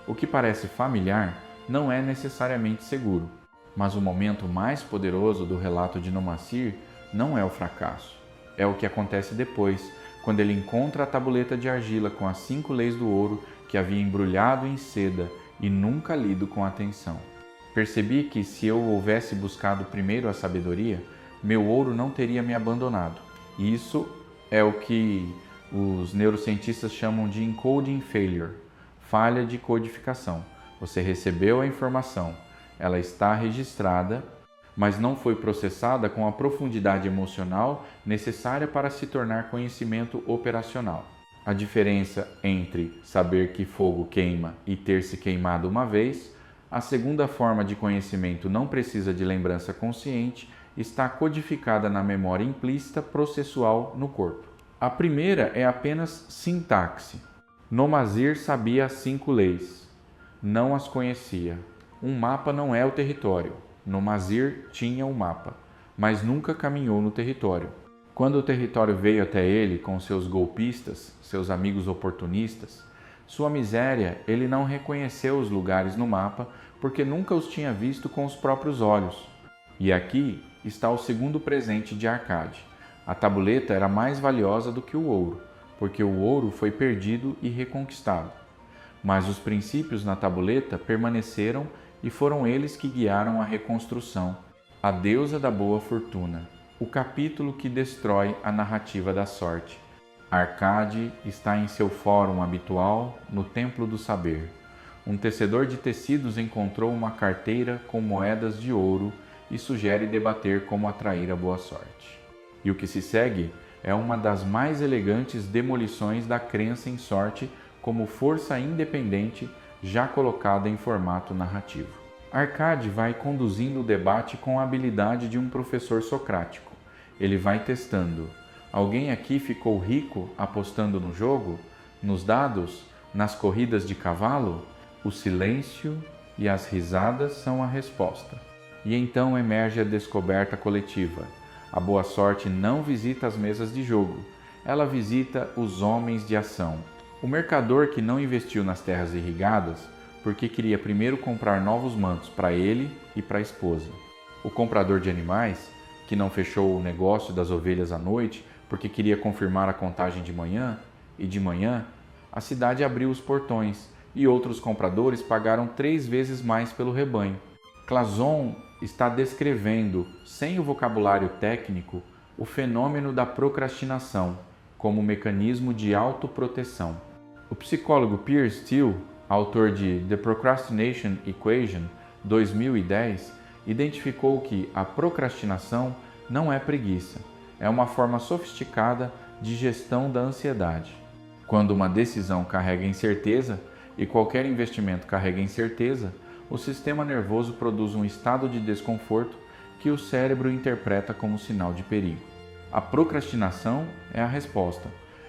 O que parece familiar não é necessariamente seguro. Mas o momento mais poderoso do relato de Nomazir não é o fracasso. É o que acontece depois, quando ele encontra a tabuleta de argila com as 5 leis do ouro que havia embrulhado em seda e nunca lido com atenção. Percebi que se eu houvesse buscado primeiro a sabedoria, meu ouro não teria me abandonado. Isso é o que os neurocientistas chamam de encoding failure, falha de codificação. Você recebeu a informação, ela está registrada, mas não foi processada com a profundidade emocional necessária para se tornar conhecimento operacional. A diferença entre saber que fogo queima e ter se queimado uma vez, a segunda forma de conhecimento não precisa de lembrança consciente, está codificada na memória implícita processual no corpo. A primeira é apenas sintaxe. Nomazir sabia as 5 leis, não as conhecia. Um mapa não é o território. Nomazir tinha um mapa, mas nunca caminhou no território. Quando o território veio até ele com seus golpistas, seus amigos oportunistas, sua miséria, ele não reconheceu os lugares no mapa porque nunca os tinha visto com os próprios olhos. E aqui está o segundo presente de Arkady. A tabuleta era mais valiosa do que o ouro, porque o ouro foi perdido e reconquistado. Mas os princípios na tabuleta permaneceram e foram eles que guiaram a reconstrução. A deusa da boa fortuna, o capítulo que destrói a narrativa da sorte. Arkady está em seu fórum habitual, no Templo do Saber. Um tecedor de tecidos encontrou uma carteira com moedas de ouro e sugere debater como atrair a boa sorte. E o que se segue é uma das mais elegantes demolições da crença em sorte como força independente já colocada em formato narrativo. Arkady vai conduzindo o debate com a habilidade de um professor socrático. Ele vai testando. Alguém aqui ficou rico apostando no jogo? Nos dados? Nas corridas de cavalo? O silêncio e as risadas são a resposta. E então emerge a descoberta coletiva. A boa sorte não visita as mesas de jogo. Ela visita os homens de ação. O mercador que não investiu nas terras irrigadas porque queria primeiro comprar novos mantos para ele e para a esposa. O comprador de animais, que não fechou o negócio das ovelhas à noite porque queria confirmar a contagem de manhã, e de manhã a cidade abriu os portões e outros compradores pagaram 3 vezes mais pelo rebanho. Clason está descrevendo, sem o vocabulário técnico, o fenômeno da procrastinação como mecanismo de autoproteção. O psicólogo Piers Steel, autor de The Procrastination Equation, 2010, identificou que a procrastinação não é preguiça, é uma forma sofisticada de gestão da ansiedade. Quando uma decisão carrega incerteza e qualquer investimento carrega incerteza, o sistema nervoso produz um estado de desconforto que o cérebro interpreta como sinal de perigo. A procrastinação é a resposta.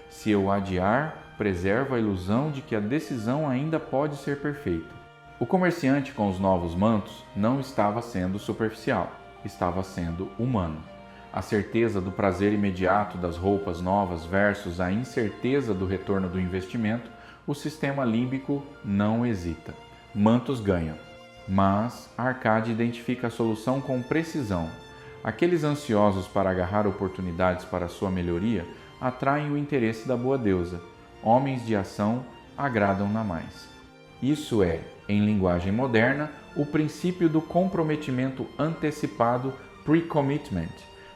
Se eu adiar, preservo a ilusão de que a decisão ainda pode ser perfeita. O comerciante com os novos mantos não estava sendo superficial, estava sendo humano. A certeza do prazer imediato das roupas novas versus a incerteza do retorno do investimento, o sistema límbico não hesita. Mantos ganham. Mas Arkady identifica a solução com precisão. Aqueles ansiosos para agarrar oportunidades para sua melhoria atraem o interesse da boa deusa. Homens de ação agradam-na mais. Isso é, em linguagem moderna, o princípio do comprometimento antecipado pre-commitment,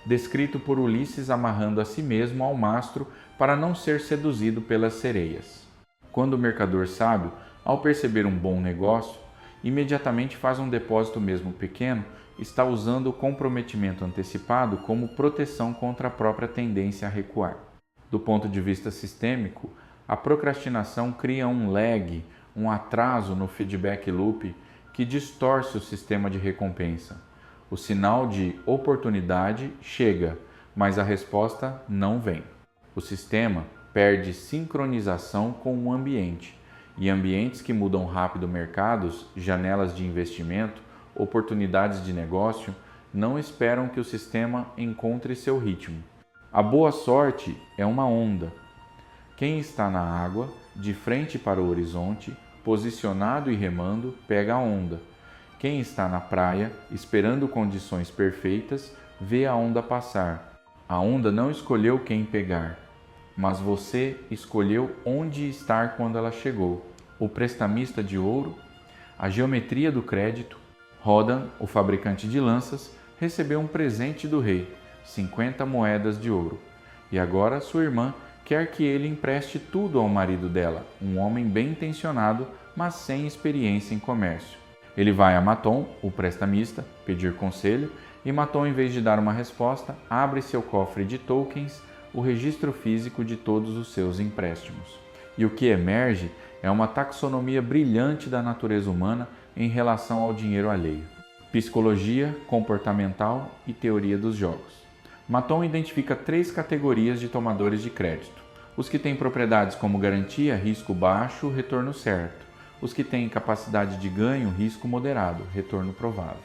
descrito por Ulisses amarrando a si mesmo ao mastro para não ser seduzido pelas sereias. Quando o mercador sábio, ao perceber um bom negócio, imediatamente faz um depósito mesmo pequeno, está usando o comprometimento antecipado como proteção contra a própria tendência a recuar. Do ponto de vista sistêmico, A procrastinação cria um lag, um atraso no feedback loop que distorce o sistema de recompensa. O sinal de oportunidade chega, mas a resposta não vem. O sistema perde sincronização com o ambiente, e ambientes que mudam rápido mercados, janelas de investimento, oportunidades de negócio, não esperam que o sistema encontre seu ritmo. A boa sorte é uma onda. Quem está na água, de frente para o horizonte, posicionado e remando, pega a onda. Quem está na praia, esperando condições perfeitas, vê a onda passar. A onda não escolheu quem pegar, mas você escolheu onde estar quando ela chegou. O prestamista de ouro, a geometria do crédito. Rodan, o fabricante de lanças, recebeu um presente do rei, 50 moedas de ouro. E agora sua irmã quer que ele empreste tudo ao marido dela, um homem bem intencionado, mas sem experiência em comércio. Ele vai a Maton, o prestamista, pedir conselho, e Maton, em vez de dar uma resposta, abre seu cofre de tokens, o registro físico de todos os seus empréstimos. E o que emerge é uma taxonomia brilhante da natureza humana em relação ao dinheiro alheio. Psicologia, comportamental e teoria dos jogos. Maton identifica 3 categorias de tomadores de crédito: os que têm propriedades como garantia, risco baixo, retorno certo; os que têm capacidade de ganho, risco moderado, retorno provável;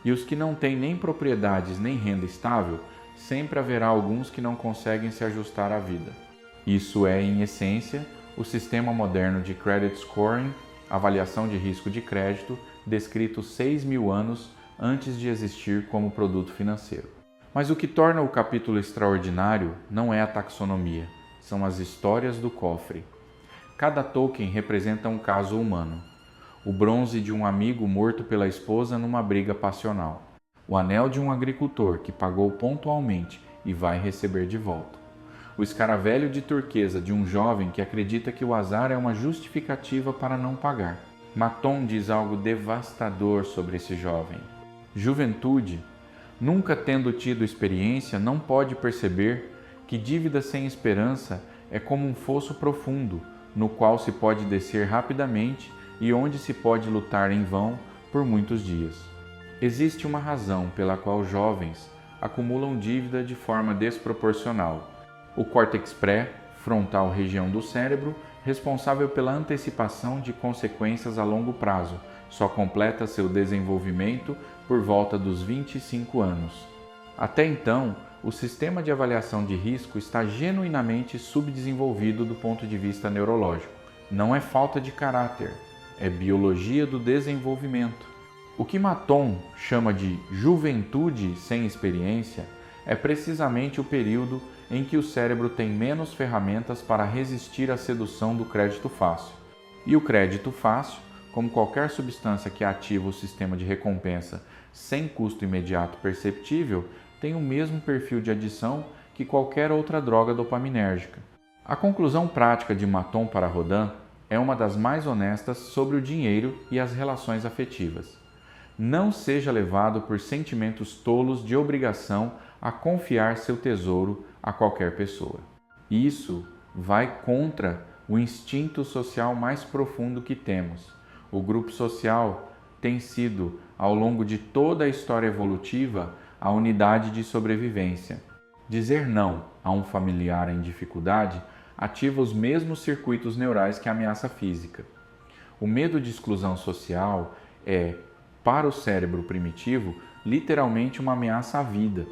e os que não têm nem propriedades nem renda estável. Sempre haverá alguns que não conseguem se ajustar à vida. Isso é, em essência, o sistema moderno de credit scoring, avaliação de risco de crédito, descrito 6.000 anos antes de existir como produto financeiro. Mas o que torna o capítulo extraordinário não é a taxonomia, são as histórias do cofre. Cada token representa um caso humano. O bronze de um amigo morto pela esposa numa briga passional. O anel de um agricultor que pagou pontualmente e vai receber de volta. O escaravelho de turquesa de um jovem que acredita que o azar é uma justificativa para não pagar. Maton diz algo devastador sobre esse jovem. Juventude, nunca tendo tido experiência, não pode perceber que dívida sem esperança é como um fosso profundo, no qual se pode descer rapidamente e onde se pode lutar em vão por muitos dias. Existe uma razão pela qual jovens acumulam dívida de forma desproporcional. O córtex pré-frontal, região do cérebro, responsável pela antecipação de consequências a longo prazo, só completa seu desenvolvimento por volta dos 25 anos. Até então, o sistema de avaliação de risco está genuinamente subdesenvolvido do ponto de vista neurológico. Não é falta de caráter, é biologia do desenvolvimento. O que Maton chama de juventude sem experiência é precisamente o período em que o cérebro tem menos ferramentas para resistir à sedução do crédito fácil. E o crédito fácil, como qualquer substância que ativa o sistema de recompensa sem custo imediato perceptível, tem o mesmo perfil de adição que qualquer outra droga dopaminérgica. A conclusão prática de Maton para Rodin é uma das mais honestas sobre o dinheiro e as relações afetivas. Não seja levado por sentimentos tolos de obrigação a confiar seu tesouro a qualquer pessoa. Isso vai contra o instinto social mais profundo que temos. O grupo social tem sido, ao longo de toda a história evolutiva, a unidade de sobrevivência. Dizer não a um familiar em dificuldade ativa os mesmos circuitos neurais que a ameaça física. O medo de exclusão social é, para o cérebro primitivo, literalmente uma ameaça à vida.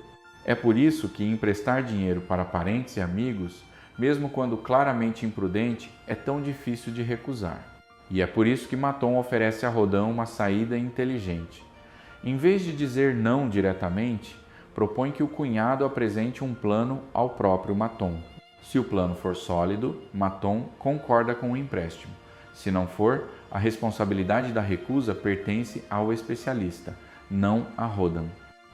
É por isso que emprestar dinheiro para parentes e amigos, mesmo quando claramente imprudente, é tão difícil de recusar. E é por isso que Maton oferece a Rodin uma saída inteligente. Em vez de dizer não diretamente, propõe que o cunhado apresente um plano ao próprio Maton. Se o plano for sólido, Maton concorda com o empréstimo. Se não for, a responsabilidade da recusa pertence ao especialista, não a Rodin.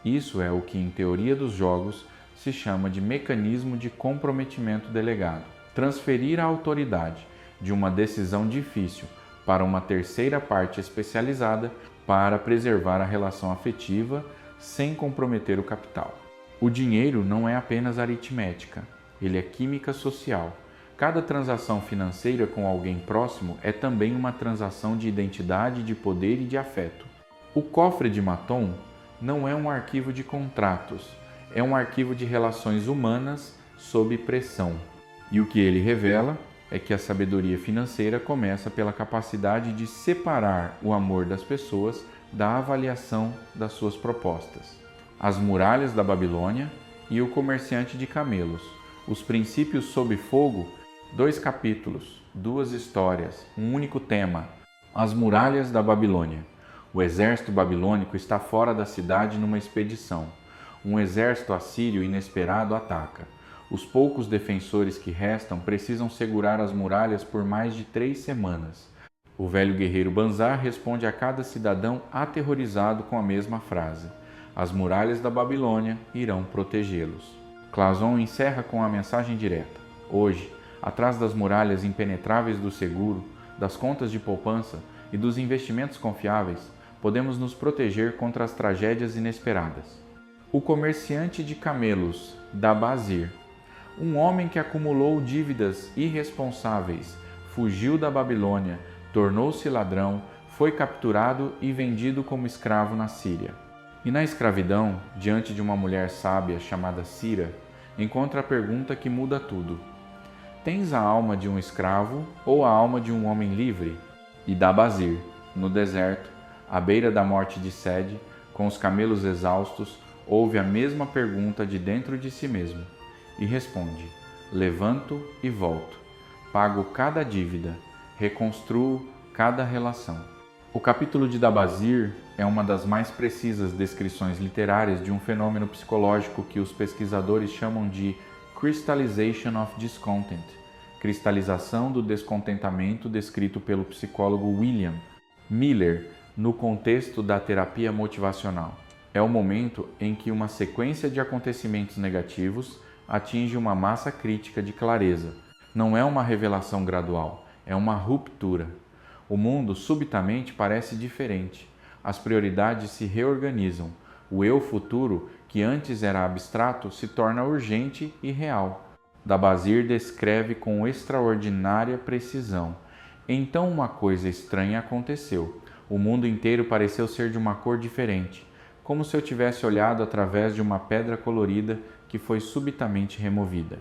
Isso é o que, em teoria dos jogos, se chama de mecanismo de comprometimento delegado. Transferir a autoridade de uma decisão difícil para uma terceira parte especializada para preservar a relação afetiva sem comprometer o capital. O dinheiro não é apenas aritmética, ele é química social. Cada transação financeira com alguém próximo é também uma transação de identidade, de poder e de afeto. O cofre de Maton não é um arquivo de contratos, é um arquivo de relações humanas sob pressão. E o que ele revela é que a sabedoria financeira começa pela capacidade de separar o amor das pessoas da avaliação das suas propostas. As Muralhas da Babilônia e o Comerciante de Camelos. Os Princípios sob Fogo, 2 capítulos, 2 histórias, um único tema. As Muralhas da Babilônia. O exército babilônico está fora da cidade numa expedição. Um exército assírio inesperado ataca. Os poucos defensores que restam precisam segurar as muralhas por mais de 3 semanas. O velho guerreiro Banzar responde a cada cidadão aterrorizado com a mesma frase: as muralhas da Babilônia irão protegê-los. Clason encerra com a mensagem direta: hoje, atrás das muralhas impenetráveis do seguro, das contas de poupança e dos investimentos confiáveis, podemos nos proteger contra as tragédias inesperadas. O Comerciante de Camelos, Dabazir. Um homem que acumulou dívidas irresponsáveis, fugiu da Babilônia, tornou-se ladrão, foi capturado e vendido como escravo na Síria. E na escravidão, diante de uma mulher sábia chamada Cira, encontra a pergunta que muda tudo: tens a alma de um escravo ou a alma de um homem livre? E Dabazir, no deserto, à beira da morte de sede, com os camelos exaustos, ouve a mesma pergunta de dentro de si mesmo e responde: levanto e volto, pago cada dívida, reconstruo cada relação. O capítulo de Dabazir é uma das mais precisas descrições literárias de um fenômeno psicológico que os pesquisadores chamam de crystallization of discontent, cristalização do descontentamento, descrito pelo psicólogo William Miller no contexto da terapia motivacional. É o momento em que uma sequência de acontecimentos negativos atinge uma massa crítica de clareza. Não é uma revelação gradual, é uma ruptura. O mundo subitamente parece diferente. As prioridades se reorganizam. O eu futuro, que antes era abstrato, se torna urgente e real. Dabazir descreve com extraordinária precisão: então uma coisa estranha aconteceu. O mundo inteiro pareceu ser de uma cor diferente, como se eu tivesse olhado através de uma pedra colorida que foi subitamente removida.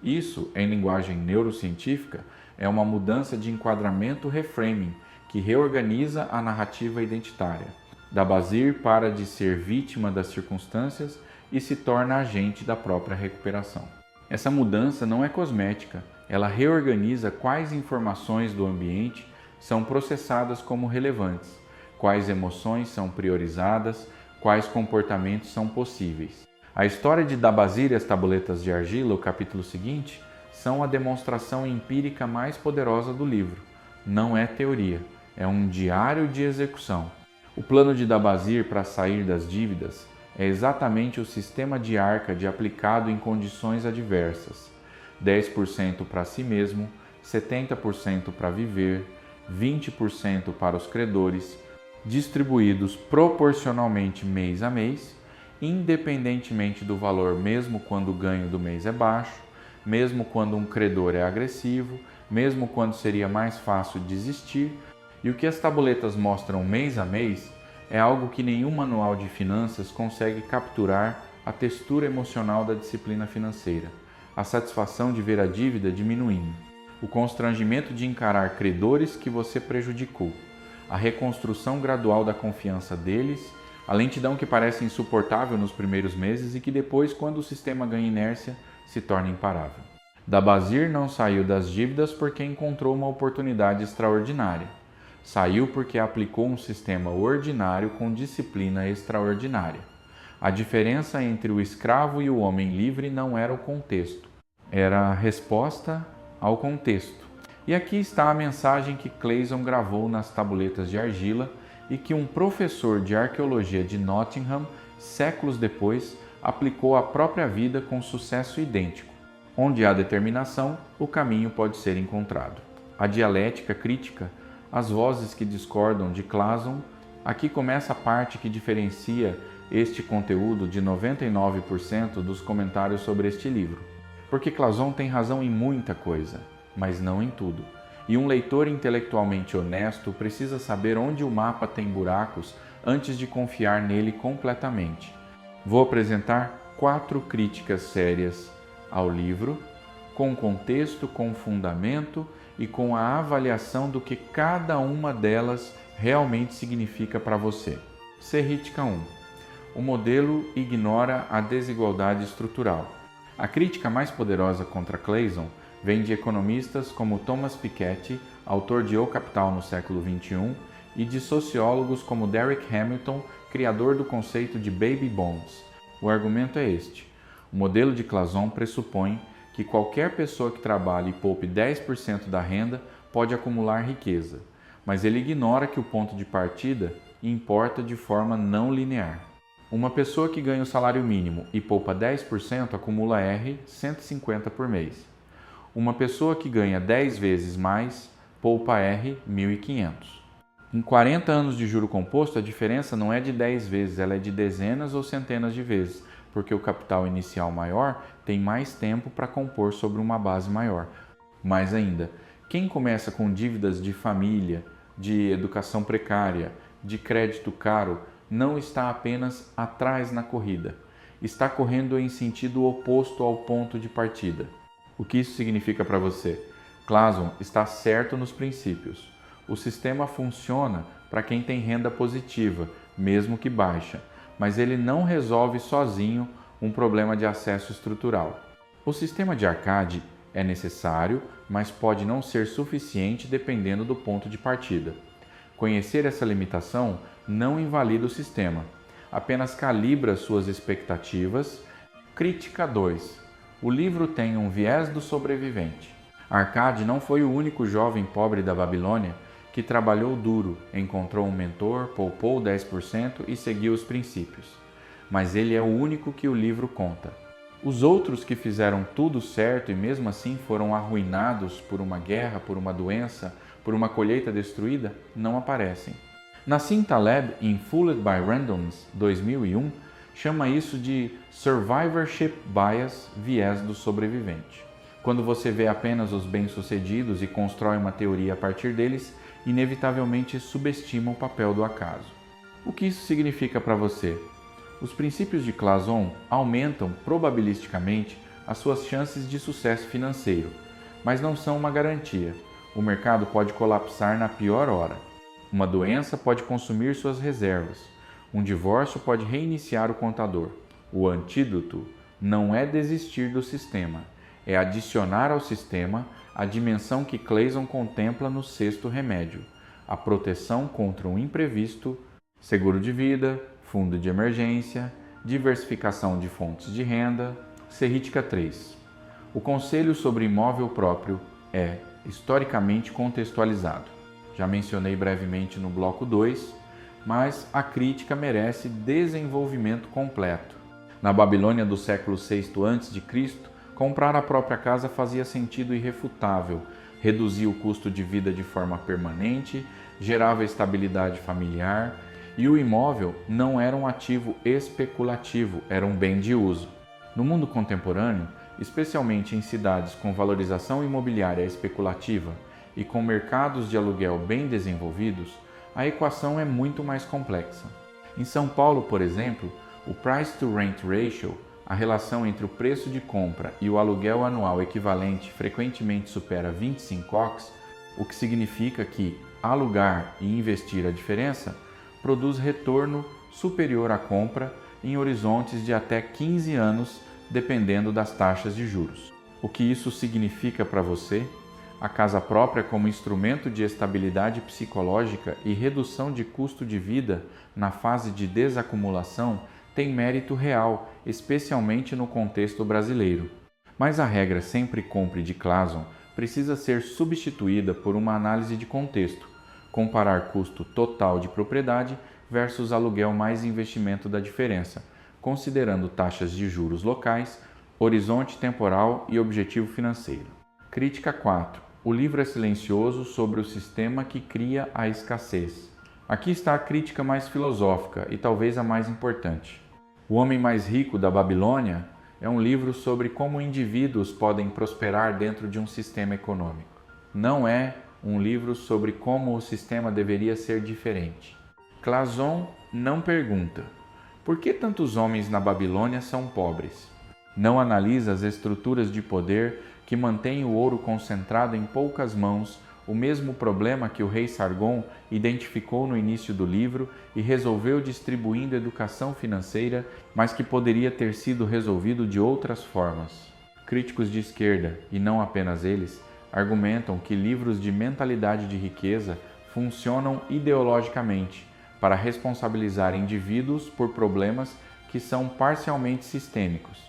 Isso, em linguagem neurocientífica, é uma mudança de enquadramento reframing que reorganiza a narrativa identitária. Dabazir para de ser vítima das circunstâncias e se torna agente da própria recuperação. Essa mudança não é cosmética, ela reorganiza quais informações do ambiente são processadas como relevantes, quais emoções são priorizadas, quais comportamentos são possíveis. A história de Dabazir e as tabuletas de argila, o capítulo seguinte, são a demonstração empírica mais poderosa do livro. Não é teoria, é um diário de execução. O plano de Dabazir para sair das dívidas é exatamente o sistema de Arcade aplicado em condições adversas. 10% para si mesmo, 70% para viver, 20% para os credores, distribuídos proporcionalmente mês a mês, independentemente do valor, mesmo quando o ganho do mês é baixo, mesmo quando um credor é agressivo, mesmo quando seria mais fácil desistir. E o que as tabuletas mostram mês a mês é algo que nenhum manual de finanças consegue capturar: a textura emocional da disciplina financeira, a satisfação de ver a dívida diminuindo, o constrangimento de encarar credores que você prejudicou, a reconstrução gradual da confiança deles, a lentidão que parece insuportável nos primeiros meses e que depois, quando o sistema ganha inércia, se torna imparável. Dabazir não saiu das dívidas porque encontrou uma oportunidade extraordinária. Saiu porque aplicou um sistema ordinário com disciplina extraordinária. A diferença entre o escravo e o homem livre não era o contexto, era a resposta ao contexto. E aqui está a mensagem que Clayson gravou nas tabuletas de argila e que um professor de arqueologia de Nottingham, séculos depois, aplicou à própria vida com sucesso idêntico. Onde há determinação, o caminho pode ser encontrado. A dialética crítica, as vozes que discordam de Clason. Aqui começa a parte que diferencia este conteúdo de 99% dos comentários sobre este livro. Porque Clason tem razão em muita coisa. mas não em tudo. E um leitor intelectualmente honesto precisa saber onde o mapa tem buracos antes de confiar nele completamente. Vou apresentar 4 críticas sérias ao livro, com contexto, com fundamento e com a avaliação do que cada uma delas realmente significa para você. Crítica 1. O modelo ignora a desigualdade estrutural. A crítica mais poderosa contra Clayson vem de economistas como Thomas Piketty, autor de O Capital no século XXI, e de sociólogos como Derek Hamilton, criador do conceito de baby bonds. O argumento é este: o modelo de Clayson pressupõe que qualquer pessoa que trabalhe e poupe 10% da renda pode acumular riqueza, mas ele ignora que o ponto de partida importa de forma não linear. Uma pessoa que ganha o salário mínimo e poupa 10% acumula R$ 150 por mês. Uma pessoa que ganha 10 vezes mais poupa R$ 1.500. Em 40 anos de juro composto, a diferença não é de 10 vezes, ela é de dezenas ou centenas de vezes, porque o capital inicial maior tem mais tempo para compor sobre uma base maior. Mais ainda, quem começa com dívidas de família, de educação precária, de crédito caro, não está apenas atrás na corrida, está correndo em sentido oposto ao ponto de partida. O que isso significa para você? Clayson está certo nos princípios. O sistema funciona para quem tem renda positiva, mesmo que baixa, mas ele não resolve sozinho um problema de acesso estrutural. O sistema de Arcade é necessário, mas pode não ser suficiente dependendo do ponto de partida. Conhecer essa limitação não invalida o sistema, apenas calibra suas expectativas. Crítica 2. O livro tem um viés do sobrevivente. Arcade não foi o único jovem pobre da Babilônia que trabalhou duro, encontrou um mentor, poupou 10% e seguiu os princípios. Mas ele é o único que o livro conta. Os outros que fizeram tudo certo e mesmo assim foram arruinados por uma guerra, por uma doença, por uma colheita destruída, não aparecem. Nassim Taleb, em Fooled by Randomness, 2001, chama isso de survivorship bias, viés do sobrevivente. Quando você vê apenas os bem-sucedidos e constrói uma teoria a partir deles, inevitavelmente subestima o papel do acaso. O que isso significa para você? Os princípios de Clayson aumentam probabilisticamente as suas chances de sucesso financeiro, mas não são uma garantia. O mercado pode colapsar na pior hora. Uma doença pode consumir suas reservas. Um divórcio pode reiniciar o contador. O antídoto não é desistir do sistema, é adicionar ao sistema a dimensão que Clayson contempla no sexto remédio, a proteção contra um imprevisto, seguro de vida, fundo de emergência, diversificação de fontes de renda. Crítica 3. O conselho sobre imóvel próprio é historicamente contextualizado. Já mencionei brevemente no bloco 2, mas a crítica merece desenvolvimento completo. Na Babilônia do século VI a.C., comprar a própria casa fazia sentido irrefutável, reduzia o custo de vida de forma permanente, gerava estabilidade familiar e o imóvel não era um ativo especulativo, era um bem de uso. No mundo contemporâneo, especialmente em cidades com valorização imobiliária especulativa e com mercados de aluguel bem desenvolvidos, a equação é muito mais complexa. Em São Paulo, por exemplo, o Price-to-Rent Ratio, a relação entre o preço de compra e o aluguel anual equivalente, frequentemente supera 25x, o que significa que alugar e investir a diferença produz retorno superior à compra em horizontes de até 15 anos, dependendo das taxas de juros. O que isso significa para você? A casa própria como instrumento de estabilidade psicológica e redução de custo de vida na fase de desacumulação tem mérito real, especialmente no contexto brasileiro. Mas a regra sempre compre de Clayson precisa ser substituída por uma análise de contexto, comparar custo total de propriedade versus aluguel mais investimento da diferença, considerando taxas de juros locais, horizonte temporal e objetivo financeiro. Crítica 4. O livro é silencioso sobre o sistema que cria a escassez. Aqui está a crítica mais filosófica e talvez a mais importante. O homem mais rico da Babilônia É um livro sobre como indivíduos podem prosperar dentro de um sistema econômico. Não é um livro sobre como o sistema deveria ser diferente. Clason não pergunta: por que tantos homens na Babilônia são pobres? Não analisa as estruturas de poder que mantêm o ouro concentrado em poucas mãos, o mesmo problema que o rei Sargon identificou no início do livro e resolveu distribuindo educação financeira, mas que poderia ter sido resolvido de outras formas. Críticos de esquerda, e não apenas eles, argumentam que livros de mentalidade de riqueza funcionam ideologicamente para responsabilizar indivíduos por problemas que são parcialmente sistêmicos,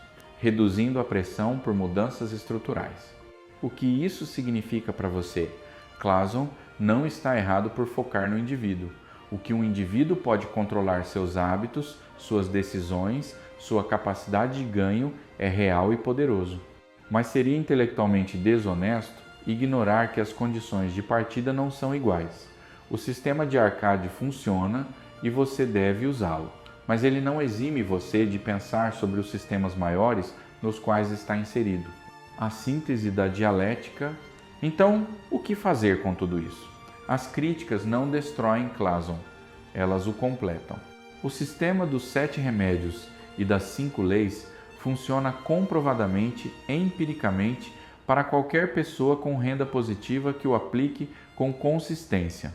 reduzindo a pressão por mudanças estruturais. O que isso significa para você? Clason não está errado por focar no indivíduo. O que um indivíduo pode controlar seus hábitos, suas decisões, sua capacidade de ganho é real e poderoso. Mas seria intelectualmente desonesto ignorar que as condições de partida não são iguais. O sistema de arcade funciona e você deve usá-lo, mas ele não exime você de pensar sobre os sistemas maiores nos quais está inserido. A síntese da dialética. Então, o que fazer com tudo isso? As críticas não destroem Clason, elas o completam. O sistema dos 7 remédios e das 5 leis funciona comprovadamente, empiricamente, para qualquer pessoa com renda positiva que o aplique com consistência.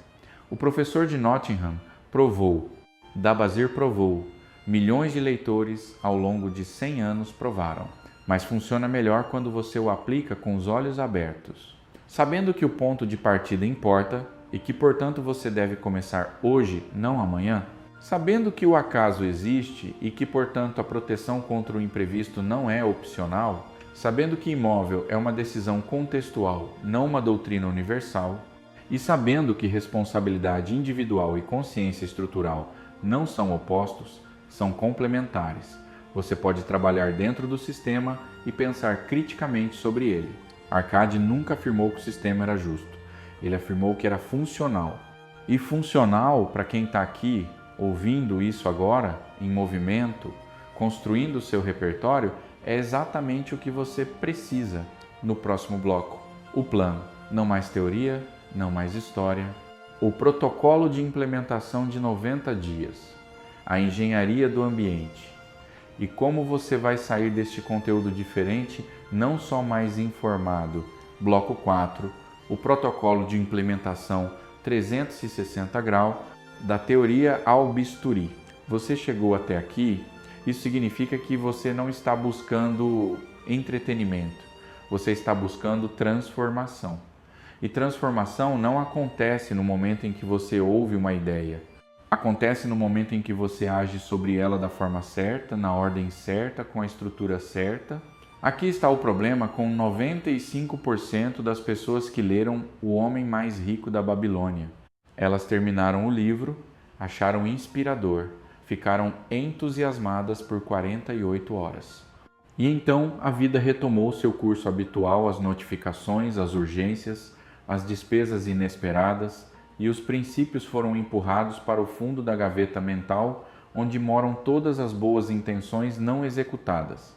O professor de Nottingham provou, Dabazir provou, milhões de leitores ao longo de 100 anos provaram, mas funciona melhor quando você o aplica com os olhos abertos. Sabendo que o ponto de partida importa e que, portanto, você deve começar hoje, não amanhã, sabendo que o acaso existe e que, portanto, a proteção contra o imprevisto não é opcional, sabendo que imóvel é uma decisão contextual, não uma doutrina universal, e sabendo que responsabilidade individual e consciência estrutural não são opostos, são complementares. Você pode trabalhar dentro do sistema e pensar criticamente sobre ele. Arcade nunca afirmou que o sistema era justo. Ele afirmou que era funcional. E funcional, para quem está aqui ouvindo isso agora, em movimento, construindo o seu repertório, é exatamente o que você precisa no próximo bloco. O plano. Não mais teoria, não mais história. O protocolo de implementação de 90 dias. A engenharia do ambiente. E como você vai sair deste conteúdo diferente, não só mais informado. Bloco 4. O protocolo de implementação 360 graus da teoria ao bisturi. Você chegou até aqui, isso significa que você não está buscando entretenimento, você está buscando transformação. E transformação não acontece no momento em que você ouve uma ideia. Acontece no momento em que você age sobre ela da forma certa, na ordem certa, com a estrutura certa. Aqui está o problema com 95% das pessoas que leram O Homem Mais Rico da Babilônia. Elas terminaram o livro, acharam inspirador, ficaram entusiasmadas por 48 horas. E então a vida retomou seu curso habitual, as notificações, as urgências, as despesas inesperadas, e os princípios foram empurrados para o fundo da gaveta mental, onde moram todas as boas intenções não executadas.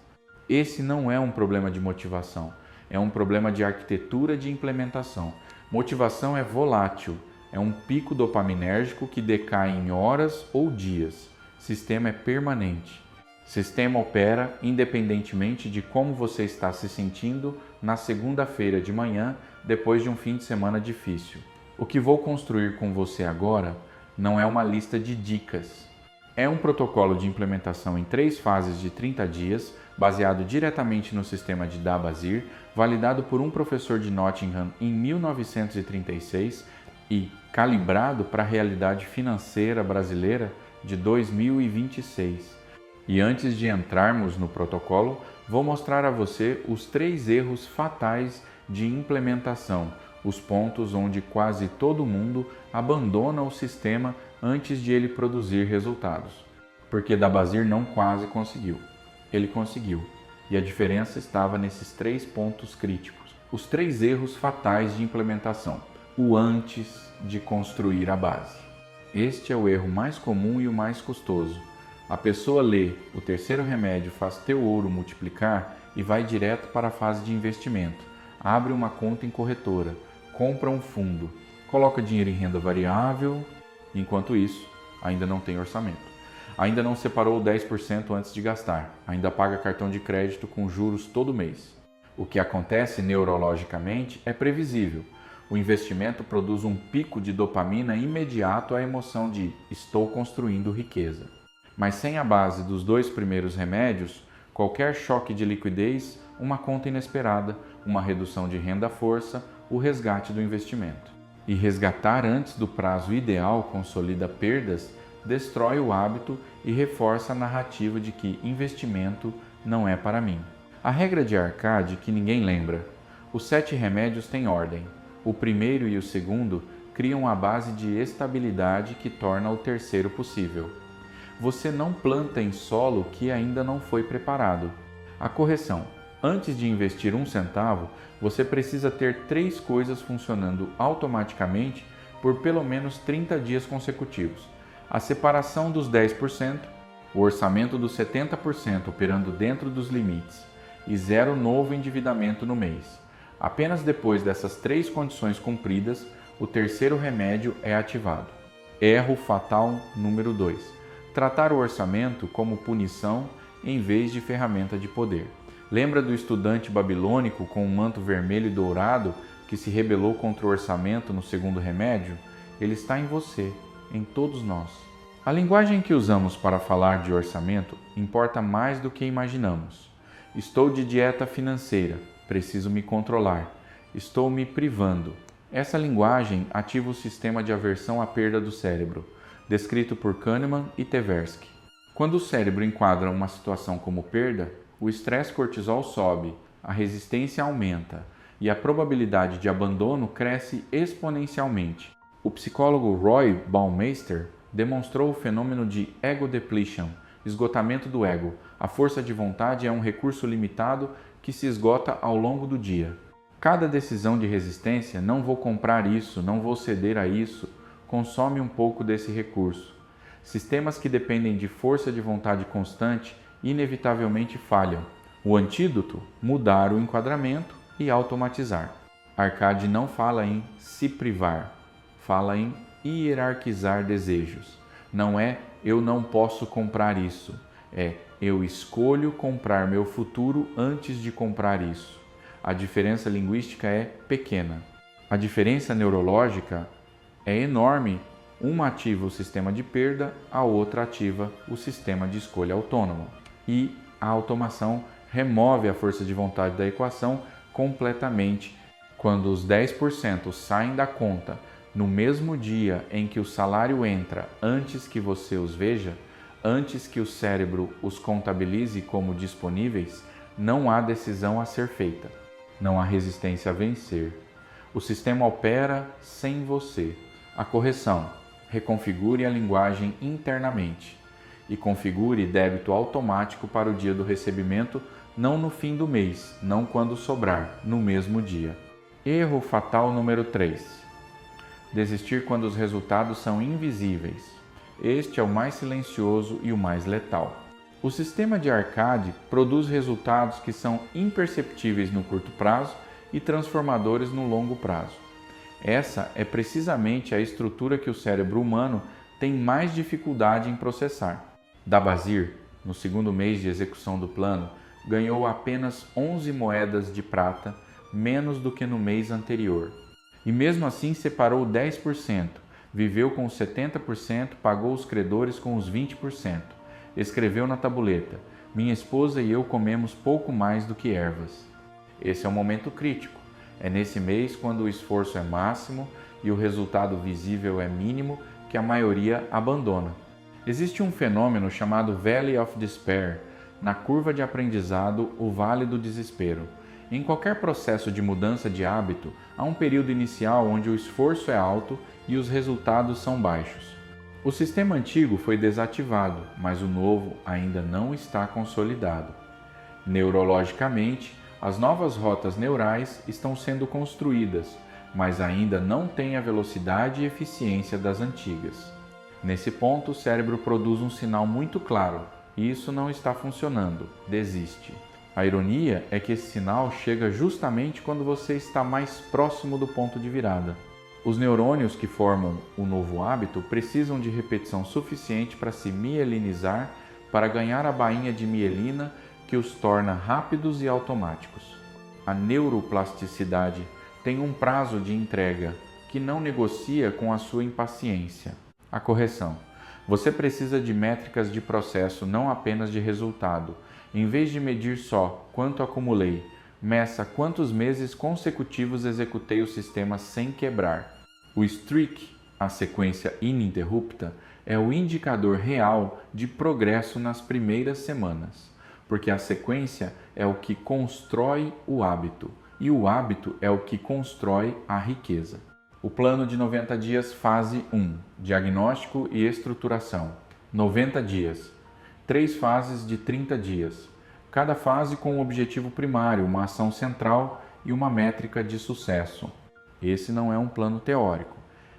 Esse não é um problema de motivação, é um problema de arquitetura de implementação. Motivação é volátil, é um pico dopaminérgico que decai em horas ou dias. Sistema é permanente. Sistema opera independentemente de como você está se sentindo na segunda-feira de manhã, depois de um fim de semana difícil. O que vou construir com você agora não é uma lista de dicas. É um protocolo de implementação em 3 fases de 30 dias, baseado diretamente no sistema de Dabazir, validado por um professor de Nottingham em 1936 e calibrado para a realidade financeira brasileira de 2026. E antes de entrarmos no protocolo, vou mostrar a você os 3 erros fatais de implementação, os pontos onde quase todo mundo abandona o sistema antes de ele produzir resultados. Porque Dabazir não quase conseguiu. Ele conseguiu. E a diferença estava nesses 3 pontos críticos. Os 3 erros fatais de implementação. O antes de construir a base. Este é o erro mais comum e o mais custoso. A pessoa lê o terceiro remédio faz teu ouro multiplicar e vai direto para a fase de investimento. Abre uma conta em corretora, compra um fundo, coloca dinheiro em renda variável, enquanto isso, ainda não tem orçamento. Ainda não separou 10% antes de gastar, ainda paga cartão de crédito com juros todo mês. O que acontece neurologicamente é previsível. O investimento produz um pico de dopamina imediato à emoção de estou construindo riqueza. Mas sem a base dos 2 primeiros remédios, qualquer choque de liquidez, uma conta inesperada, uma redução de renda à força, o resgate do investimento. E resgatar antes do prazo ideal consolida perdas, destrói o hábito e reforça a narrativa de que investimento não é para mim. A regra de Arcade que ninguém lembra. Os 7 remédios têm ordem. O primeiro e o segundo criam a base de estabilidade que torna o terceiro possível. Você não planta em solo que ainda não foi preparado. A correção. Antes de investir 1 centavo, você precisa ter 3 coisas funcionando automaticamente por pelo menos 30 dias consecutivos. A separação dos 10%, o orçamento dos 70% operando dentro dos limites e 0 novo endividamento no mês. Apenas depois dessas 3 condições cumpridas, o terceiro remédio é ativado. Erro fatal número 2. Tratar o orçamento como punição em vez de ferramenta de poder. Lembra do estudante babilônico com um manto vermelho e dourado que se rebelou contra o orçamento no segundo remédio? Ele está em você, em todos nós. A linguagem que usamos para falar de orçamento importa mais do que imaginamos. Estou de dieta financeira, preciso me controlar. Estou me privando. Essa linguagem ativa o sistema de aversão à perda do cérebro, descrito por Kahneman e Tversky. Quando o cérebro enquadra uma situação como perda, o estresse cortisol sobe, a resistência aumenta e a probabilidade de abandono cresce exponencialmente. O psicólogo Roy Baumeister demonstrou o fenômeno de ego depletion, esgotamento do ego. A força de vontade é um recurso limitado que se esgota ao longo do dia. Cada decisão de resistência, não vou comprar isso, não vou ceder a isso, consome um pouco desse recurso. Sistemas que dependem de força de vontade constante inevitavelmente falham. O antídoto? Mudar o enquadramento e automatizar. Arcade não fala em se privar, fala em hierarquizar desejos. Não é eu não posso comprar isso, é eu escolho comprar meu futuro antes de comprar isso. A diferença linguística é pequena. A diferença neurológica é enorme. Uma ativa o sistema de perda, a outra ativa o sistema de escolha autônomo. E a automação remove a força de vontade da equação completamente. Quando os 10% saem da conta no mesmo dia em que o salário entra, antes que você os veja, antes que o cérebro os contabilize como disponíveis, não há decisão a ser feita, não há resistência a vencer. O sistema opera sem você. A correção: reconfigure a linguagem internamente e configure débito automático para o dia do recebimento, não no fim do mês, não quando sobrar, no mesmo dia. Erro fatal número 3. Desistir quando os resultados são invisíveis. Este é o mais silencioso e o mais letal. O sistema de Arcade produz resultados que são imperceptíveis no curto prazo e transformadores no longo prazo. Essa é precisamente a estrutura que o cérebro humano tem mais dificuldade em processar. Dabazir, no segundo mês de execução do plano, ganhou apenas 11 moedas de prata, menos do que no mês anterior. E mesmo assim separou 10%, viveu com os 70%, pagou os credores com os 20%. Escreveu na tabuleta: minha esposa e eu comemos pouco mais do que ervas. Esse é um momento crítico. É nesse mês, quando o esforço é máximo e o resultado visível é mínimo, que a maioria abandona. Existe um fenômeno chamado Valley of Despair, na curva de aprendizado, o Vale do Desespero. Em qualquer processo de mudança de hábito, há um período inicial onde o esforço é alto e os resultados são baixos. O sistema antigo foi desativado, mas o novo ainda não está consolidado. Neurologicamente, as novas rotas neurais estão sendo construídas, mas ainda não têm a velocidade e eficiência das antigas. Nesse ponto, o cérebro produz um sinal muito claro: isso não está funcionando, desiste. A ironia é que esse sinal chega justamente quando você está mais próximo do ponto de virada. Os neurônios que formam o novo hábito precisam de repetição suficiente para se mielinizar, para ganhar a bainha de mielina que os torna rápidos e automáticos. A neuroplasticidade tem um prazo de entrega que não negocia com a sua impaciência. A correção. Você precisa de métricas de processo, não apenas de resultado. Em vez de medir só quanto acumulei, meça quantos meses consecutivos executei o sistema sem quebrar. O streak, a sequência ininterrupta, é o indicador real de progresso nas primeiras semanas, porque a sequência é o que constrói o hábito, e o hábito é o que constrói a riqueza. O plano de 90 dias, fase 1, diagnóstico e estruturação. 90 dias. 3 fases de 30 dias. Cada fase com um objetivo primário, uma ação central e uma métrica de sucesso. Esse não é um plano teórico.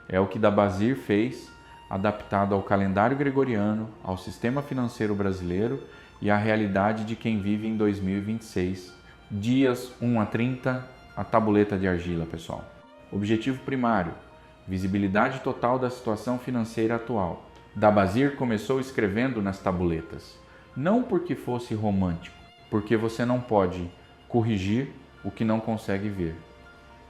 É o que Dabazir fez, adaptado ao calendário gregoriano, ao sistema financeiro brasileiro e à realidade de quem vive em 2026. Dias 1 a 30, a tabuleta de argila, pessoal. Objetivo primário: visibilidade total da situação financeira atual. Dabazir começou escrevendo nas tabuletas, não porque fosse romântico, porque você não pode corrigir o que não consegue ver.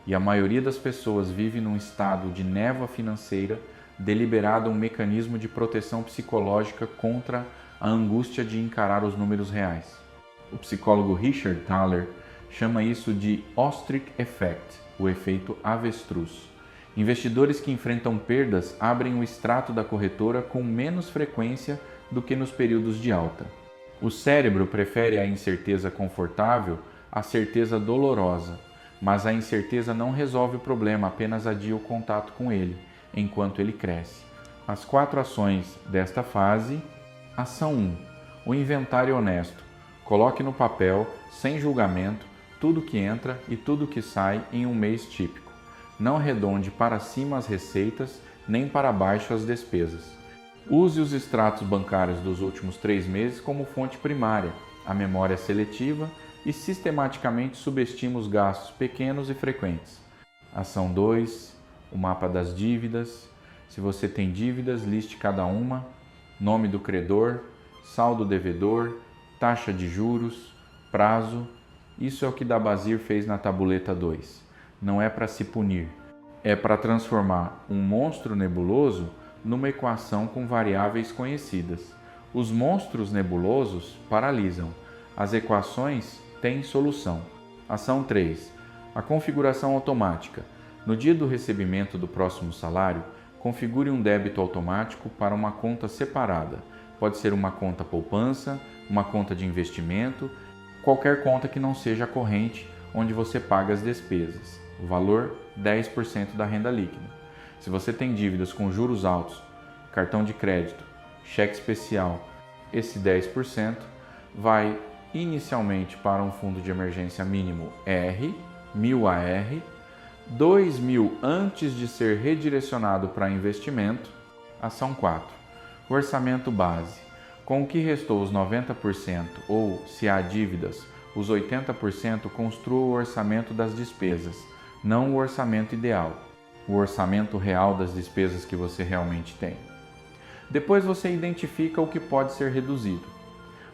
E a maioria das pessoas vive num estado de névoa financeira, deliberado um mecanismo de proteção psicológica contra a angústia de encarar os números reais. O psicólogo Richard Thaler chama isso de Ostrich Effect, o efeito avestruz. Investidores que enfrentam perdas abrem o extrato da corretora com menos frequência do que nos períodos de alta. O cérebro prefere a incerteza confortável à certeza dolorosa, mas a incerteza não resolve o problema, apenas adia o contato com ele, enquanto ele cresce. As 4 ações desta fase. Ação 1. O inventário honesto. Coloque no papel, sem julgamento, tudo que entra e tudo que sai em um mês típico. Não arredonde para cima as receitas, nem para baixo as despesas. Use os extratos bancários dos últimos 3 meses como fonte primária, a memória seletiva, e sistematicamente subestime os gastos pequenos e frequentes. Ação 2. O mapa das dívidas. Se você tem dívidas, liste cada uma, nome do credor, saldo devedor, taxa de juros, prazo. Isso é o que Dabazir fez na tabuleta 2. Não é para se punir, é para transformar um monstro nebuloso numa equação com variáveis conhecidas. Os monstros nebulosos paralisam, as equações têm solução. Ação 3. A configuração automática. No dia do recebimento do próximo salário, configure um débito automático para uma conta separada. Pode ser uma conta poupança, uma conta de investimento, qualquer conta que não seja corrente, onde você paga as despesas. O valor, 10% da renda líquida. Se você tem dívidas com juros altos, cartão de crédito, cheque especial, esse 10% vai inicialmente para um fundo de emergência mínimo R, 1.000 AR, 2.000 antes de ser redirecionado para investimento. Ação 4. O orçamento base. Com o que restou os 90% ou, se há dívidas, os 80%, construa o orçamento das despesas, não o orçamento ideal, o orçamento real das despesas que você realmente tem. Depois você identifica o que pode ser reduzido.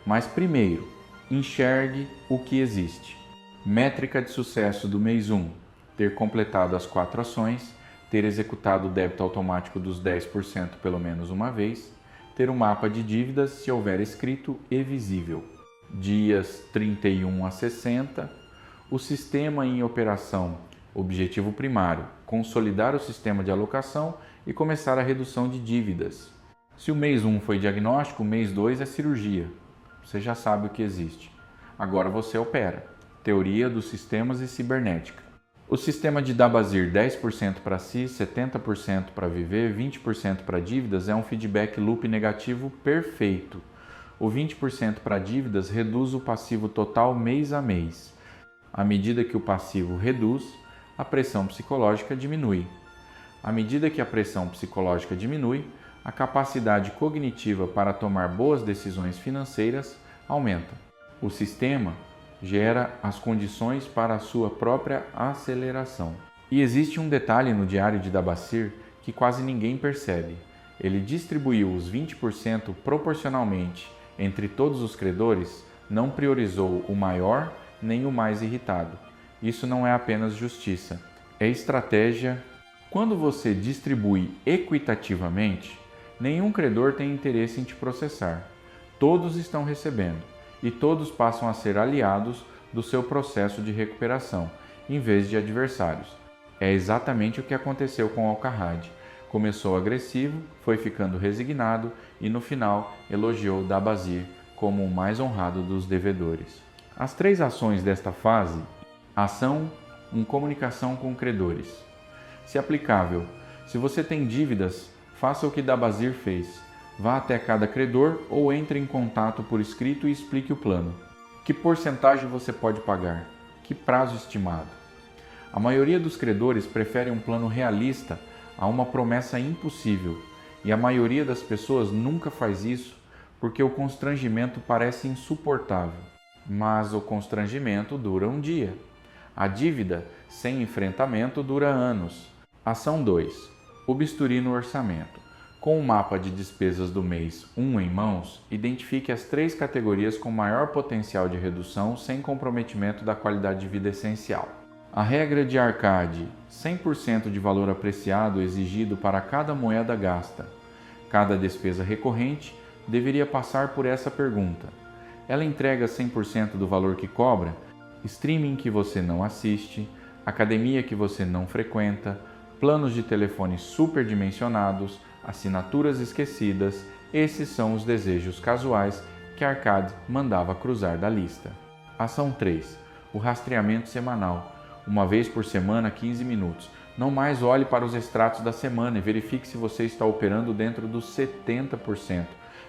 Mas primeiro, enxergue o que existe. Métrica de sucesso do mês 1. Ter completado as 4 ações, ter executado o débito automático dos 10% pelo menos uma vez, ter um mapa de dívidas, se houver escrito e visível. Dias 31 a 60, o sistema em operação. Objetivo primário: consolidar o sistema de alocação e começar a redução de dívidas. Se o mês 1 foi diagnóstico, o mês 2 é cirurgia. Você já sabe o que existe. Agora você opera. Teoria dos sistemas e cibernética. O sistema de Dabazir, 10% para si, 70% para viver, 20% para dívidas, é um feedback loop negativo perfeito. O 20% para dívidas reduz o passivo total mês a mês. À medida que o passivo reduz, a pressão psicológica diminui. À medida que a pressão psicológica diminui, a capacidade cognitiva para tomar boas decisões financeiras aumenta. O sistema gera as condições para a sua própria aceleração. E existe um detalhe no diário de Dabassir que quase ninguém percebe. Ele distribuiu os 20% proporcionalmente entre todos os credores, não priorizou o maior nem o mais irritado. Isso não é apenas justiça, é estratégia. Quando você distribui equitativamente, nenhum credor tem interesse em te processar. Todos estão recebendo e todos passam a ser aliados do seu processo de recuperação, em vez de adversários. É exatamente o que aconteceu com Al-Kahad. Começou agressivo, foi ficando resignado e no final elogiou Dabassir como o mais honrado dos devedores. As 3 ações desta fase: ação 1. Comunicação com credores. Se aplicável, se você tem dívidas, faça o que Dabassir fez. Vá até cada credor ou entre em contato por escrito e explique o plano. Que porcentagem você pode pagar? Que prazo estimado? A maioria dos credores prefere um plano realista a uma promessa impossível, e a maioria das pessoas nunca faz isso porque o constrangimento parece insuportável. Mas o constrangimento dura um dia. A dívida sem enfrentamento dura anos. Ação 2. O bisturi no orçamento. Com o mapa de despesas do mês 1 em mãos, identifique as 3 categorias com maior potencial de redução sem comprometimento da qualidade de vida essencial. A regra de Arcade: 100% de valor apreciado exigido para cada moeda gasta. Cada despesa recorrente deveria passar por essa pergunta. Ela entrega 100% do valor que cobra? Streaming que você não assiste, academia que você não frequenta, planos de telefone superdimensionados, assinaturas esquecidas, esses são os desejos casuais que Arcade mandava cruzar da lista. Ação 3. O rastreamento semanal. Uma vez por semana, 15 minutos. Não mais olhe para os extratos da semana e verifique se você está operando dentro dos 70%.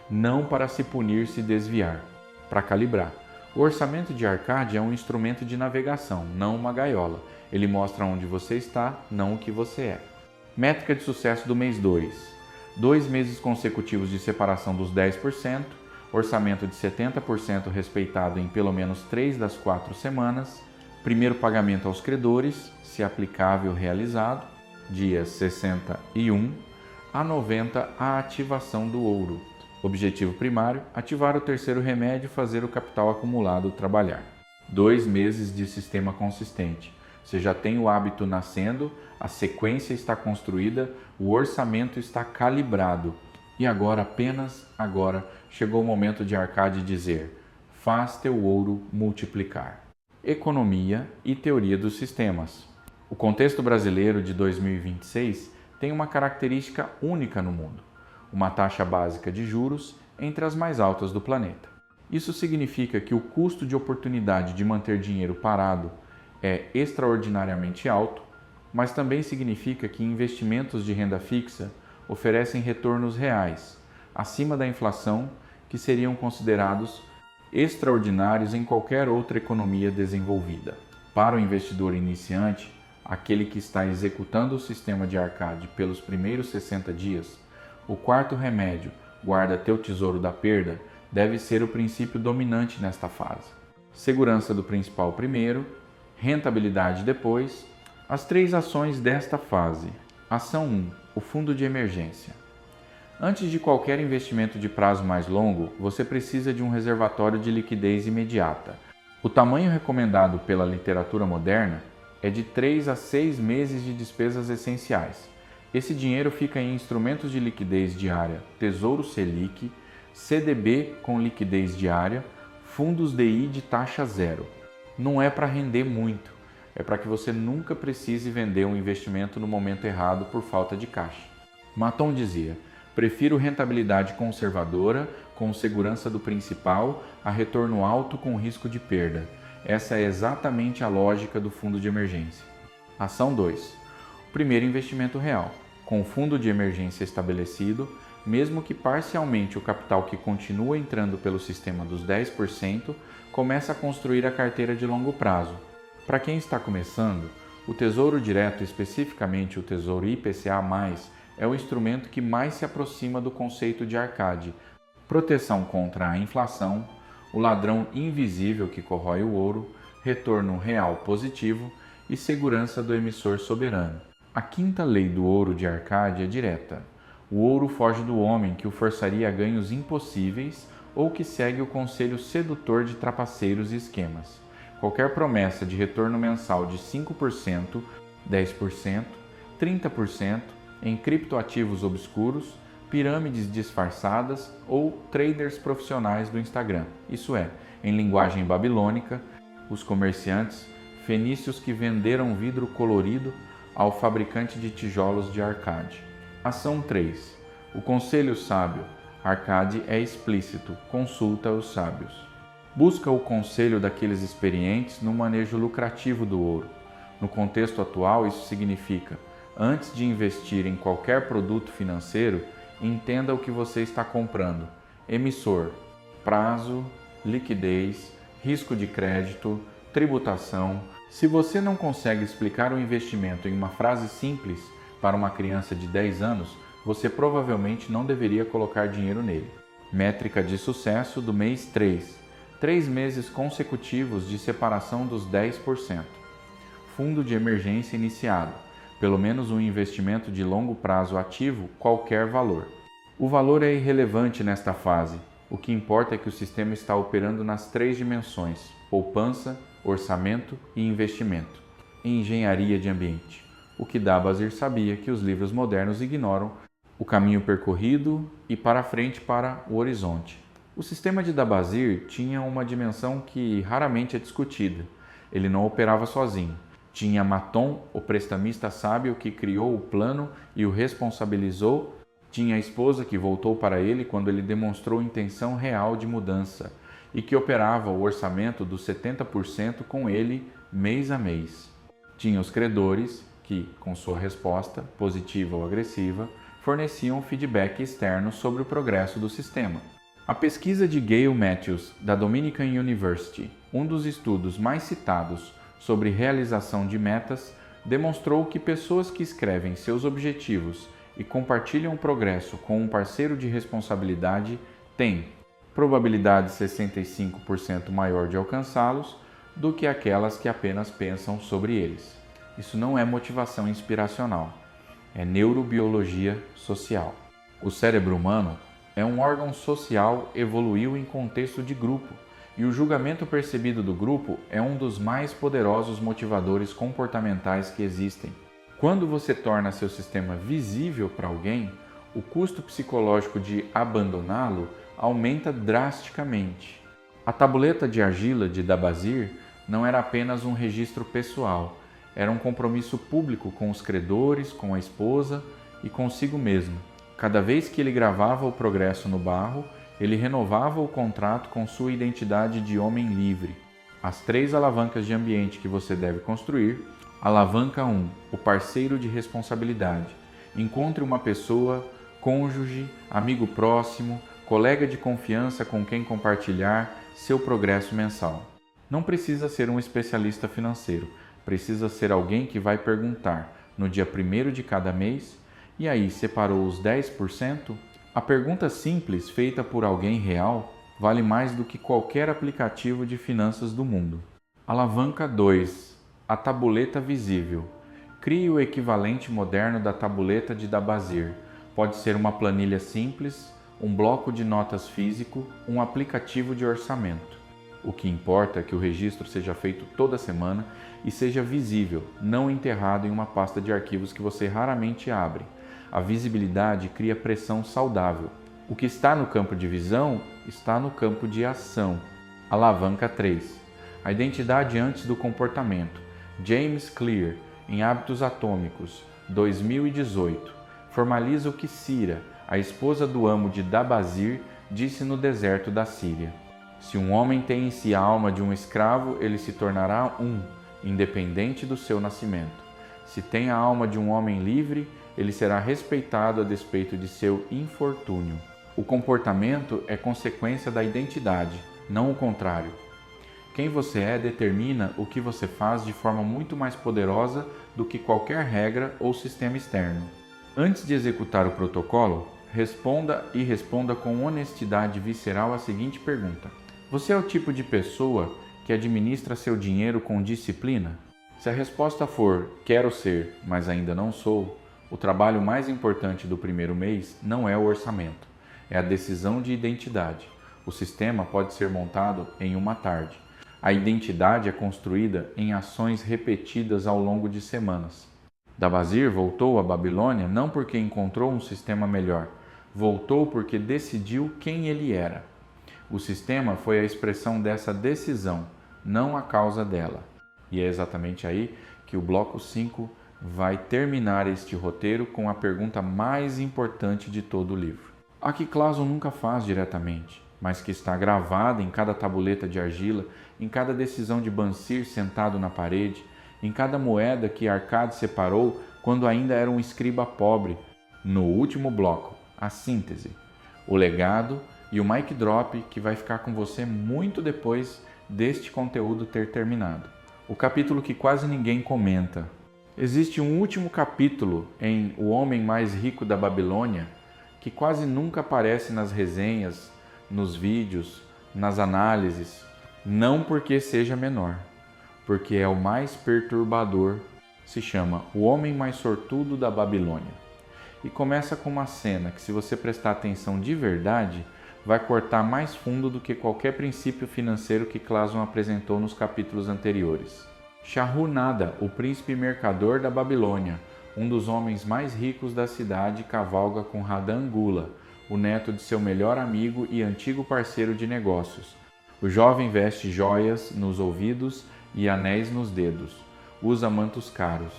Não para se punir se desviar. Para calibrar. O orçamento de Arcade é um instrumento de navegação, não uma gaiola. Ele mostra onde você está, não o que você é. Métrica de sucesso do mês 2. 2 meses consecutivos de separação dos 10%, orçamento de 70% respeitado em pelo menos 3 das 4 semanas, primeiro pagamento aos credores, se aplicável realizado, dias 61 a 90 a ativação do ouro. Objetivo primário: ativar o terceiro remédio e fazer o capital acumulado trabalhar. 2 meses de sistema consistente. Você já tem o hábito nascendo, a sequência está construída, o orçamento está calibrado. E agora, apenas agora, chegou o momento de Arcade dizer: faz teu ouro multiplicar. Economia e teoria dos sistemas. O contexto brasileiro de 2026 tem uma característica única no mundo: uma taxa básica de juros entre as mais altas do planeta. Isso significa que o custo de oportunidade de manter dinheiro parado é extraordinariamente alto, mas também significa que investimentos de renda fixa oferecem retornos reais, acima da inflação, que seriam considerados extraordinários em qualquer outra economia desenvolvida. Para o investidor iniciante, aquele que está executando o sistema de Arcade pelos primeiros 60 dias, o quarto remédio, guarda teu tesouro da perda, deve ser o princípio dominante nesta fase. Segurança do principal primeiro, rentabilidade depois. As 3 ações desta fase. Ação 1. O fundo de emergência. Antes de qualquer investimento de prazo mais longo, você precisa de um reservatório de liquidez imediata. O tamanho recomendado pela literatura moderna é de 3 a 6 meses de despesas essenciais. Esse dinheiro fica em instrumentos de liquidez diária, Tesouro Selic, CDB com liquidez diária, fundos DI de taxa zero. Não é para render muito, é para que você nunca precise vender um investimento no momento errado por falta de caixa. Maton dizia: prefiro rentabilidade conservadora, com segurança do principal, a retorno alto com risco de perda. Essa é exatamente a lógica do fundo de emergência. Ação 2. O primeiro investimento real. Com o fundo de emergência estabelecido, mesmo que parcialmente o capital que continua entrando pelo sistema dos 10%, começa a construir a carteira de longo prazo. Para quem está começando, o Tesouro Direto, especificamente o Tesouro IPCA+, é o instrumento que mais se aproxima do conceito de Arcade: proteção contra a inflação, o ladrão invisível que corrói o ouro, retorno real positivo e segurança do emissor soberano. A quinta lei do ouro de Arcade é direta. O ouro foge do homem que o forçaria a ganhos impossíveis ou que segue o conselho sedutor de trapaceiros e esquemas. Qualquer promessa de retorno mensal de 5%, 10%, 30% em criptoativos obscuros, pirâmides disfarçadas ou traders profissionais do Instagram. Isso é, em linguagem babilônica, os comerciantes fenícios que venderam vidro colorido ao fabricante de tijolos de Arcade. Ação 3. O conselho sábio. Arcade é explícito, consulta os sábios. Busca o conselho daqueles experientes no manejo lucrativo do ouro. No contexto atual, isso significa: antes de investir em qualquer produto financeiro, entenda o que você está comprando: emissor, prazo, liquidez, risco de crédito, tributação. Se você não consegue explicar o investimento em uma frase simples para uma criança de 10 anos, você provavelmente não deveria colocar dinheiro nele. Métrica de sucesso do mês 3. 3 meses consecutivos de separação dos 10%. Fundo de emergência iniciado. Pelo menos um investimento de longo prazo ativo, qualquer valor. O valor é irrelevante nesta fase. O que importa é que o sistema está operando nas 3 dimensões: poupança, orçamento e investimento. Engenharia de ambiente. O que Dabazir sabia que os livros modernos ignoram: o caminho percorrido e para frente para o horizonte. O sistema de Dabazir tinha uma dimensão que raramente é discutida. Ele não operava sozinho. Tinha Maton, o prestamista sábio que criou o plano e o responsabilizou. Tinha a esposa que voltou para ele quando ele demonstrou intenção real de mudança e que operava o orçamento dos 70% com ele mês a mês. Tinha os credores que, com sua resposta, positiva ou agressiva, forneciam feedback externo sobre o progresso do sistema. A pesquisa de Gail Matthews, da Dominican University, um dos estudos mais citados sobre realização de metas, demonstrou que pessoas que escrevem seus objetivos e compartilham o progresso com um parceiro de responsabilidade têm probabilidade 65% maior de alcançá-los do que aquelas que apenas pensam sobre eles. Isso não é motivação inspiracional, é neurobiologia social. O cérebro humano é um órgão social, evoluiu em contexto de grupo, e o julgamento percebido do grupo é um dos mais poderosos motivadores comportamentais que existem. Quando você torna seu sistema visível para alguém, o custo psicológico de abandoná-lo aumenta drasticamente. A tabuleta de argila de Dabazir não era apenas um registro pessoal, era um compromisso público com os credores, com a esposa e consigo mesmo. Cada vez que ele gravava o progresso no barro, ele renovava o contrato com sua identidade de homem livre. As 3 alavancas de ambiente que você deve construir. Alavanca 1. O parceiro de responsabilidade. Encontre uma pessoa, cônjuge, amigo próximo, colega de confiança com quem compartilhar seu progresso mensal. Não precisa ser um especialista financeiro, precisa ser alguém que vai perguntar, no dia 1º de cada mês: e aí, separou os 10%? A pergunta simples feita por alguém real vale mais do que qualquer aplicativo de finanças do mundo. Alavanca 2. A tabuleta visível. Crie o equivalente moderno da tabuleta de Dabazir. Pode ser uma planilha simples, um bloco de notas físico, um aplicativo de orçamento. O que importa é que o registro seja feito toda semana e seja visível, não enterrado em uma pasta de arquivos que você raramente abre. A visibilidade cria pressão saudável. O que está no campo de visão está no campo de ação. Alavanca 3. A identidade antes do comportamento. James Clear, em Hábitos Atômicos, 2018, formaliza o que Cira, a esposa do amo de Dabazir, disse no deserto da Síria: se um homem tem em si a alma de um escravo, ele se tornará independente do seu nascimento. Se tem a alma de um homem livre, ele será respeitado a despeito de seu infortúnio. O comportamento é consequência da identidade, não o contrário. Quem você é determina o que você faz de forma muito mais poderosa do que qualquer regra ou sistema externo. Antes de executar o protocolo, responda com honestidade visceral a seguinte pergunta: você é o tipo de pessoa que administra seu dinheiro com disciplina? Se a resposta for quero ser, mas ainda não sou, o trabalho mais importante do primeiro mês não é o orçamento, é a decisão de identidade. O sistema pode ser montado em uma tarde. A identidade é construída em ações repetidas ao longo de semanas. Dabazir voltou à Babilônia não porque encontrou um sistema melhor, voltou porque decidiu quem ele era. O sistema foi a expressão dessa decisão, não a causa dela. E é exatamente aí que o bloco 5 vai terminar este roteiro com a pergunta mais importante de todo o livro. A que Clason nunca faz diretamente, mas que está gravada em cada tabuleta de argila, em cada decisão de Bansir sentado na parede, em cada moeda que Arcade separou quando ainda era um escriba pobre. No último bloco, a síntese, o legado e o mic drop que vai ficar com você muito depois deste conteúdo ter terminado. O capítulo que quase ninguém comenta. Existe um último capítulo em O Homem Mais Rico da Babilônia que quase nunca aparece nas resenhas, nos vídeos, nas análises, não porque seja menor, porque é o mais perturbador. Se chama O Homem Mais Sortudo da Babilônia. E começa com uma cena que, se você prestar atenção de verdade, vai cortar mais fundo do que qualquer princípio financeiro que Clason apresentou nos capítulos anteriores. Shahru-Nada, o príncipe mercador da Babilônia, um dos homens mais ricos da cidade, cavalga com Radan-Gula, o neto de seu melhor amigo e antigo parceiro de negócios. O jovem veste joias nos ouvidos e anéis nos dedos, usa mantos caros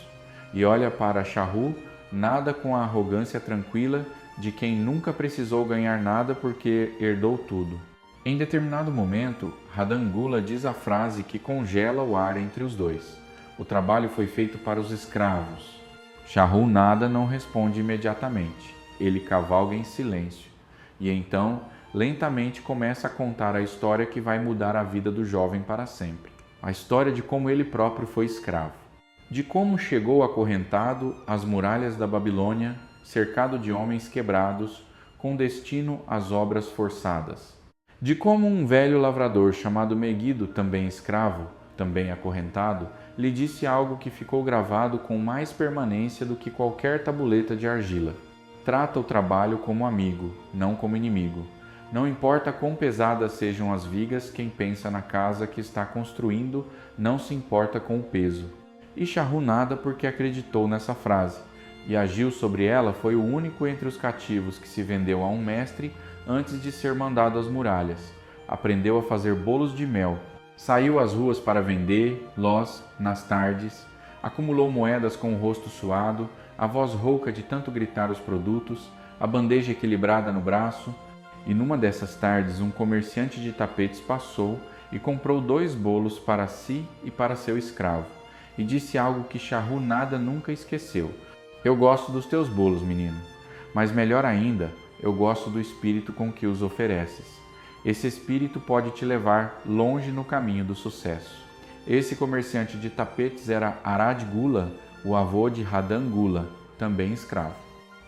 e olha para Shahru-Nada com a arrogância tranquila de quem nunca precisou ganhar nada porque herdou tudo. Em determinado momento, Radan-Gula diz a frase que congela o ar entre os dois. O trabalho foi feito para os escravos. Shahru-Nada não responde imediatamente. Ele cavalga em silêncio. E então, lentamente começa a contar a história que vai mudar a vida do jovem para sempre. A história de como ele próprio foi escravo. De como chegou acorrentado às muralhas da Babilônia, cercado de homens quebrados, com destino às obras forçadas. De como um velho lavrador chamado Meguido, também escravo, também acorrentado, lhe disse algo que ficou gravado com mais permanência do que qualquer tabuleta de argila. Trata o trabalho como amigo, não como inimigo. Não importa quão pesadas sejam as vigas, quem pensa na casa que está construindo não se importa com o peso. E Shahru-Nada porque acreditou nessa frase, e agiu sobre ela foi o único entre os cativos que se vendeu a um mestre antes de ser mandado às muralhas. Aprendeu a fazer bolos de mel. Saiu às ruas para vender lós nas tardes. Acumulou moedas com o rosto suado, a voz rouca de tanto gritar os produtos, a bandeja equilibrada no braço. E numa dessas tardes um comerciante de tapetes passou e comprou 2 bolos para si e para seu escravo. E disse algo que Shahru-Nada nunca esqueceu. Eu gosto dos teus bolos, menino, mas melhor ainda, eu gosto do espírito com que os ofereces. Esse espírito pode te levar longe no caminho do sucesso. Esse comerciante de tapetes era Arad-Gula, o avô de Radan-Gula, também escravo,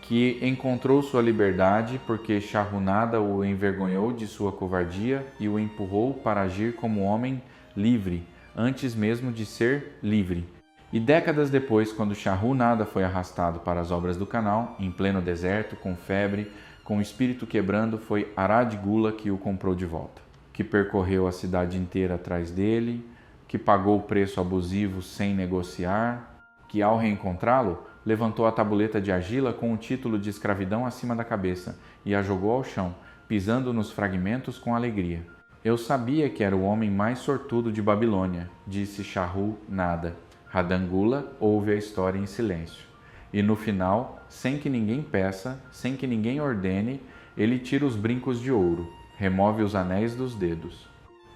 que encontrou sua liberdade porque Shahru-Nada o envergonhou de sua covardia e o empurrou para agir como homem livre, antes mesmo de ser livre. E décadas depois, quando Shahru-Nada foi arrastado para as obras do canal, em pleno deserto, com febre, com o espírito quebrando, foi Arad-Gula que o comprou de volta, que percorreu a cidade inteira atrás dele, que pagou o preço abusivo sem negociar, que ao reencontrá-lo, levantou a tabuleta de argila com o título de escravidão acima da cabeça e a jogou ao chão, pisando nos fragmentos com alegria. Eu sabia que era o homem mais sortudo de Babilônia, disse Shahru-Nada. Radan-Gula ouve a história em silêncio. E no final, sem que ninguém peça, sem que ninguém ordene, ele tira os brincos de ouro, remove os anéis dos dedos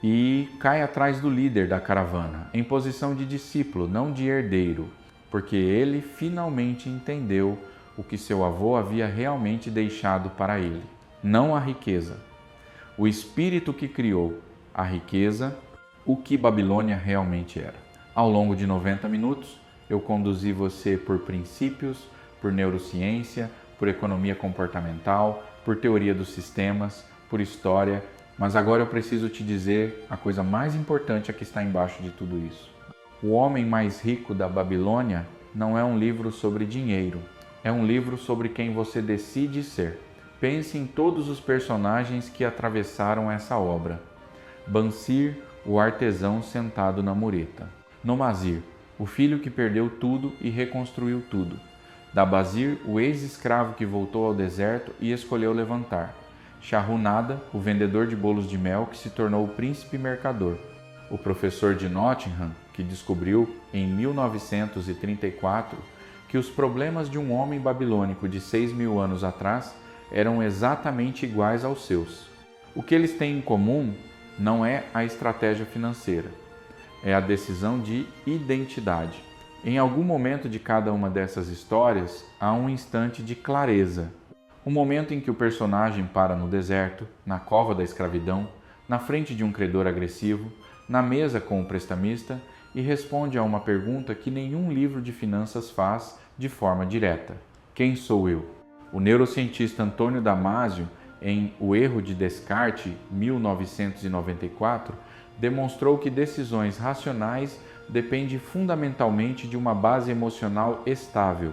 e cai atrás do líder da caravana, em posição de discípulo, não de herdeiro, porque ele finalmente entendeu o que seu avô havia realmente deixado para ele. Não a riqueza, o espírito que criou a riqueza, o que Babilônia realmente era. Ao longo de 90 minutos, eu conduzi você por princípios, por neurociência, por economia comportamental, por teoria dos sistemas, por história, mas agora eu preciso te dizer a coisa mais importante é que está embaixo de tudo isso. O Homem Mais Rico da Babilônia não é um livro sobre dinheiro, é um livro sobre quem você decide ser. Pense em todos os personagens que atravessaram essa obra. Bansir, o artesão sentado na mureta. Nomazir, o filho que perdeu tudo e reconstruiu tudo. Dabazir, o ex-escravo que voltou ao deserto e escolheu levantar. Shahunada, o vendedor de bolos de mel que se tornou o príncipe mercador. O professor de Nottingham, que descobriu, em 1934, que os problemas de um homem babilônico de 6.000 anos atrás eram exatamente iguais aos seus. O que eles têm em comum não é a estratégia financeira, é a decisão de identidade. Em algum momento de cada uma dessas histórias, há um instante de clareza. Um momento em que o personagem para no deserto, na cova da escravidão, na frente de um credor agressivo, na mesa com o prestamista e responde a uma pergunta que nenhum livro de finanças faz de forma direta. Quem sou eu? O neurocientista Antônio Damasio, em O Erro de Descartes, 1994, demonstrou que decisões racionais dependem fundamentalmente de uma base emocional estável.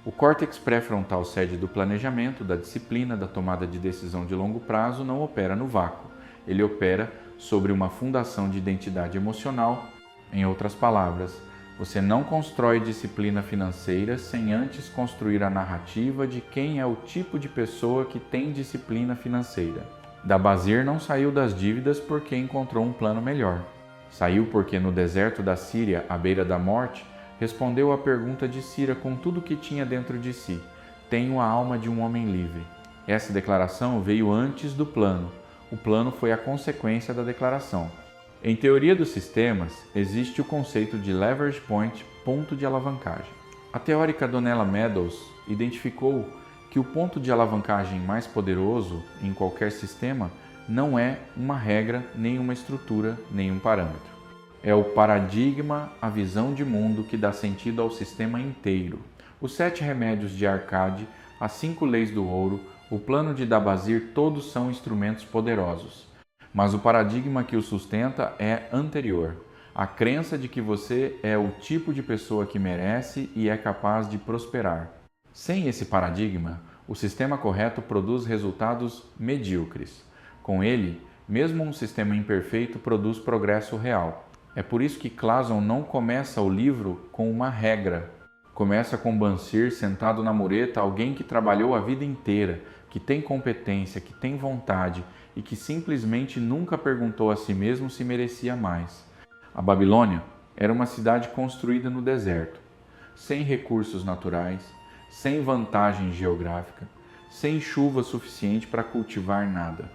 O córtex pré-frontal, sede do planejamento, da disciplina, da tomada de decisão de longo prazo, não opera no vácuo. Ele opera sobre uma fundação de identidade emocional. Em outras palavras, você não constrói disciplina financeira sem antes construir a narrativa de quem é o tipo de pessoa que tem disciplina financeira. Dabazir não saiu das dívidas porque encontrou um plano melhor. Saiu porque no deserto da Síria, à beira da morte, respondeu à pergunta de Cira com tudo o que tinha dentro de si: tenho a alma de um homem livre. Essa declaração veio antes do plano. O plano foi a consequência da declaração. Em teoria dos sistemas, existe o conceito de leverage point, ponto de alavancagem. A teórica Donella Meadows identificou que o ponto de alavancagem mais poderoso em qualquer sistema não é uma regra, nem uma estrutura, nem um parâmetro. É o paradigma, a visão de mundo que dá sentido ao sistema inteiro. Os 7 remédios de Arcade, as 5 leis do ouro, o plano de Dabazir, todos são instrumentos poderosos. Mas o paradigma que o sustenta é anterior. A crença de que você é o tipo de pessoa que merece e é capaz de prosperar. Sem esse paradigma, o sistema correto produz resultados medíocres. Com ele, mesmo um sistema imperfeito produz progresso real. É por isso que Clason não começa o livro com uma regra. Começa com Bansir sentado na mureta, alguém que trabalhou a vida inteira, que tem competência, que tem vontade e que simplesmente nunca perguntou a si mesmo se merecia mais. A Babilônia era uma cidade construída no deserto, sem recursos naturais, sem vantagem geográfica, sem chuva suficiente para cultivar nada.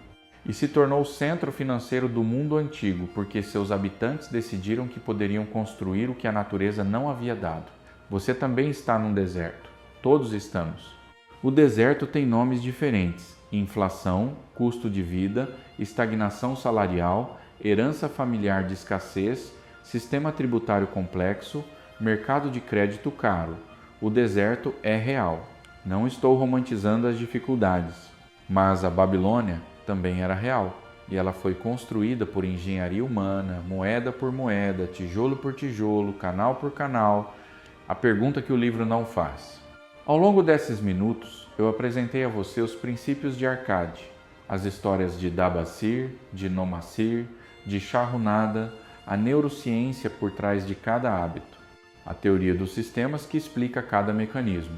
E se tornou o centro financeiro do mundo antigo porque seus habitantes decidiram que poderiam construir o que a natureza não havia dado. Você também está num deserto. Todos estamos. O deserto tem nomes diferentes: inflação, custo de vida, estagnação salarial, herança familiar de escassez, sistema tributário complexo, mercado de crédito caro. O deserto é real. Não estou romantizando as dificuldades, mas a Babilônia também era real, e ela foi construída por engenharia humana, moeda por moeda, tijolo por tijolo, canal por canal. A pergunta que o livro não faz. Ao longo desses minutos, eu apresentei a você os princípios de Arcade, as histórias de Dabazir, de Nomazir, de Shahunada, a neurociência por trás de cada hábito, a teoria dos sistemas que explica cada mecanismo,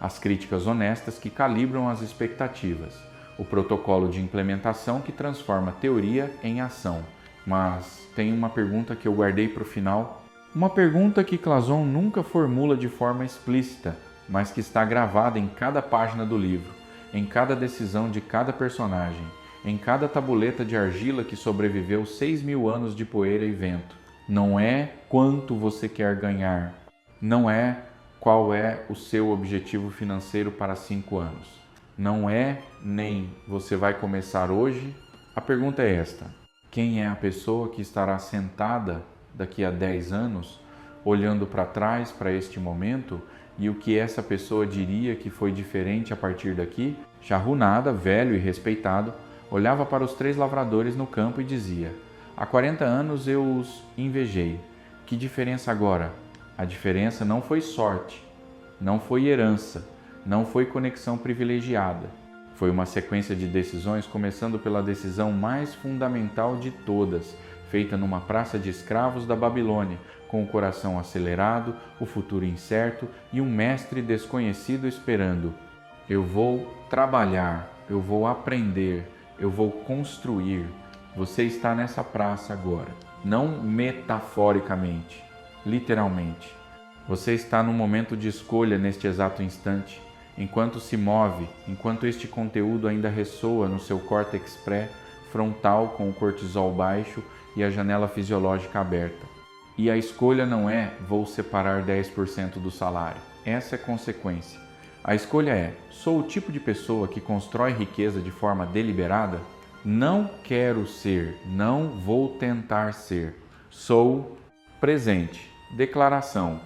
as críticas honestas que calibram as expectativas, o protocolo de implementação que transforma teoria em ação. Mas tem uma pergunta que eu guardei para o final. Uma pergunta que Clason nunca formula de forma explícita, mas que está gravada em cada página do livro, em cada decisão de cada personagem, em cada tabuleta de argila que sobreviveu 6.000 anos de poeira e vento. Não é quanto você quer ganhar, não é qual é o seu objetivo financeiro para 5 anos. Não é nem você vai começar hoje. A pergunta é esta: quem é a pessoa que estará sentada daqui a 10 anos, olhando para trás, para este momento, E o que essa pessoa diria que foi diferente a partir daqui? Charrunada, velho e respeitado, olhava para os 3 lavradores no campo e dizia: há 40 anos eu os invejei. Que diferença agora? A diferença não foi sorte, não foi herança, não foi conexão privilegiada. Foi uma sequência de decisões, começando pela decisão mais fundamental de todas, feita numa praça de escravos da Babilônia, com o coração acelerado, o futuro incerto e um mestre desconhecido esperando. Eu vou trabalhar, eu vou aprender, eu vou construir. Você está nessa praça agora, não metaforicamente, literalmente. Você está num momento de escolha neste exato instante. Enquanto se move, enquanto este conteúdo ainda ressoa no seu córtex pré-frontal com o cortisol baixo e a janela fisiológica aberta. E a escolha não é vou separar 10% do salário. Essa é consequência. A escolha é: sou o tipo de pessoa que constrói riqueza de forma deliberada? Não quero ser, não vou tentar ser. Sou presente, declaração,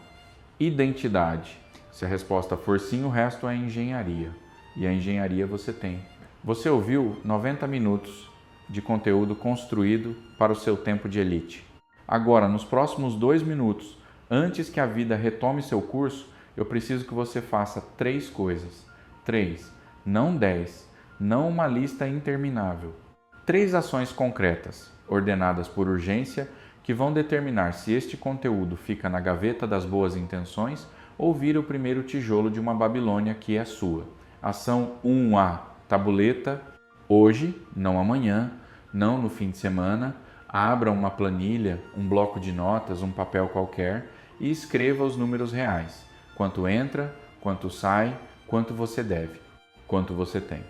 identidade. Se a resposta for sim, o resto é engenharia. E a engenharia você tem. Você ouviu 90 minutos de conteúdo construído para o seu tempo de elite. Agora, nos próximos 2 minutos, antes que a vida retome seu curso, eu preciso que você faça 3 coisas. 3, não 10, não uma lista interminável. 3 ações concretas, ordenadas por urgência, que vão determinar se este conteúdo fica na gaveta das boas intenções ou vira o primeiro tijolo de uma Babilônia que é sua. Ação 1A, tabuleta, hoje, não amanhã, não no fim de semana. Abra uma planilha, um bloco de notas, um papel qualquer e escreva os números reais. Quanto entra, quanto sai, quanto você deve, quanto você tem.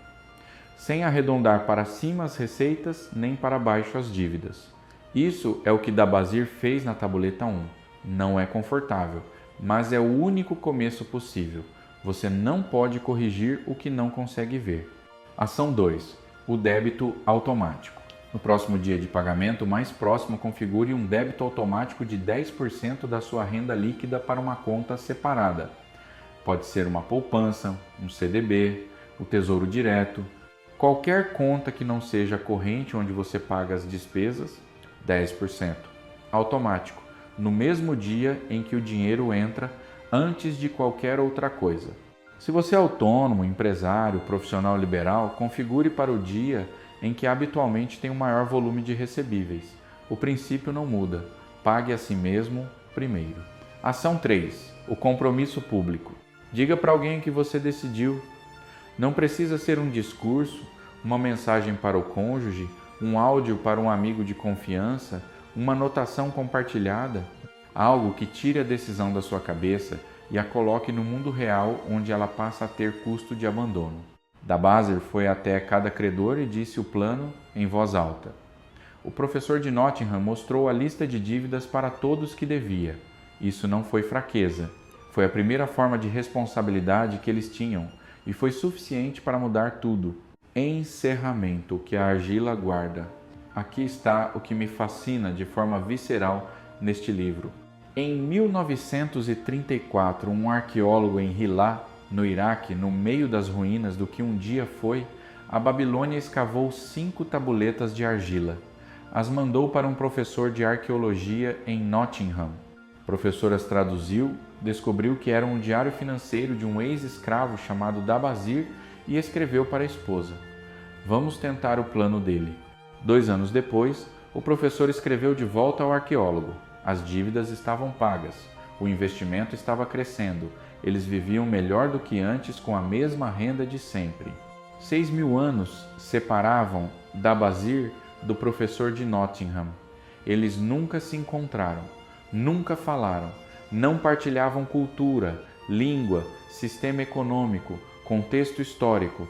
Sem arredondar para cima as receitas, nem para baixo as dívidas. Isso é o que Dabazir fez na tabuleta 1. Não é confortável, mas é o único começo possível. Você não pode corrigir o que não consegue ver. Ação 2. O débito automático. No próximo dia de pagamento mais próximo, configure um débito automático de 10% da sua renda líquida para uma conta separada. Pode ser uma poupança, um CDB, o Tesouro Direto. Qualquer conta que não seja corrente onde você paga as despesas, 10%. Automático, no mesmo dia em que o dinheiro entra, antes de qualquer outra coisa. Se você é autônomo, empresário, profissional liberal, configure para o dia em que habitualmente tem um maior volume de recebíveis. O princípio não muda. Pague a si mesmo primeiro. Ação 3. O compromisso público. Diga para alguém que você decidiu. Não precisa ser um discurso, uma mensagem para o cônjuge, um áudio para um amigo de confiança, uma anotação compartilhada. Algo que tire a decisão da sua cabeça e a coloque no mundo real, onde ela passa a ter custo de abandono. Dabazir foi até cada credor e disse o plano em voz alta. O professor de Nottingham mostrou a lista de dívidas para todos que devia. Isso não foi fraqueza. Foi a primeira forma de responsabilidade que eles tinham e foi suficiente para mudar tudo. Encerramento, o que a argila guarda. Aqui está o que me fascina de forma visceral neste livro. Em 1934, um arqueólogo em Hilá, no Iraque, no meio das ruínas do que um dia foi, a Babilônia escavou 5 tabuletas de argila. As mandou para um professor de arqueologia em Nottingham. O professor as traduziu, descobriu que era um diário financeiro de um ex-escravo chamado Dabazir e escreveu para a esposa. Vamos tentar o plano dele. 2 anos depois, o professor escreveu de volta ao arqueólogo. As dívidas estavam pagas, o investimento estava crescendo, eles viviam melhor do que antes com a mesma renda de sempre. 6.000 anos separavam Dabazir do professor de Nottingham. Eles nunca se encontraram, nunca falaram, não partilhavam cultura, língua, sistema econômico, contexto histórico.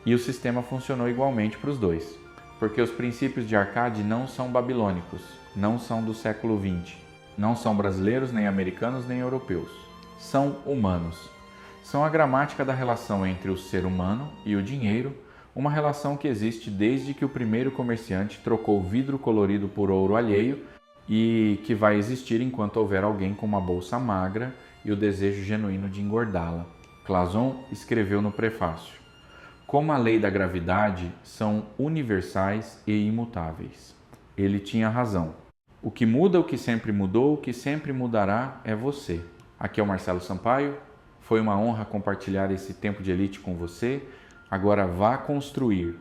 E o sistema funcionou igualmente para os dois, porque os princípios de Arcade não são babilônicos, não são do século XX, não são brasileiros, nem americanos, nem europeus. São humanos. São a gramática da relação entre o ser humano e o dinheiro, uma relação que existe desde que o primeiro comerciante trocou vidro colorido por ouro alheio e que vai existir enquanto houver alguém com uma bolsa magra e o desejo genuíno de engordá-la. Classon escreveu no prefácio: como a lei da gravidade são universais e imutáveis. Ele tinha razão. O que muda, o que sempre mudou, o que sempre mudará é você. Aqui é o Marcelo Sampaio. Foi uma honra compartilhar esse tempo de elite com você. Agora vá construir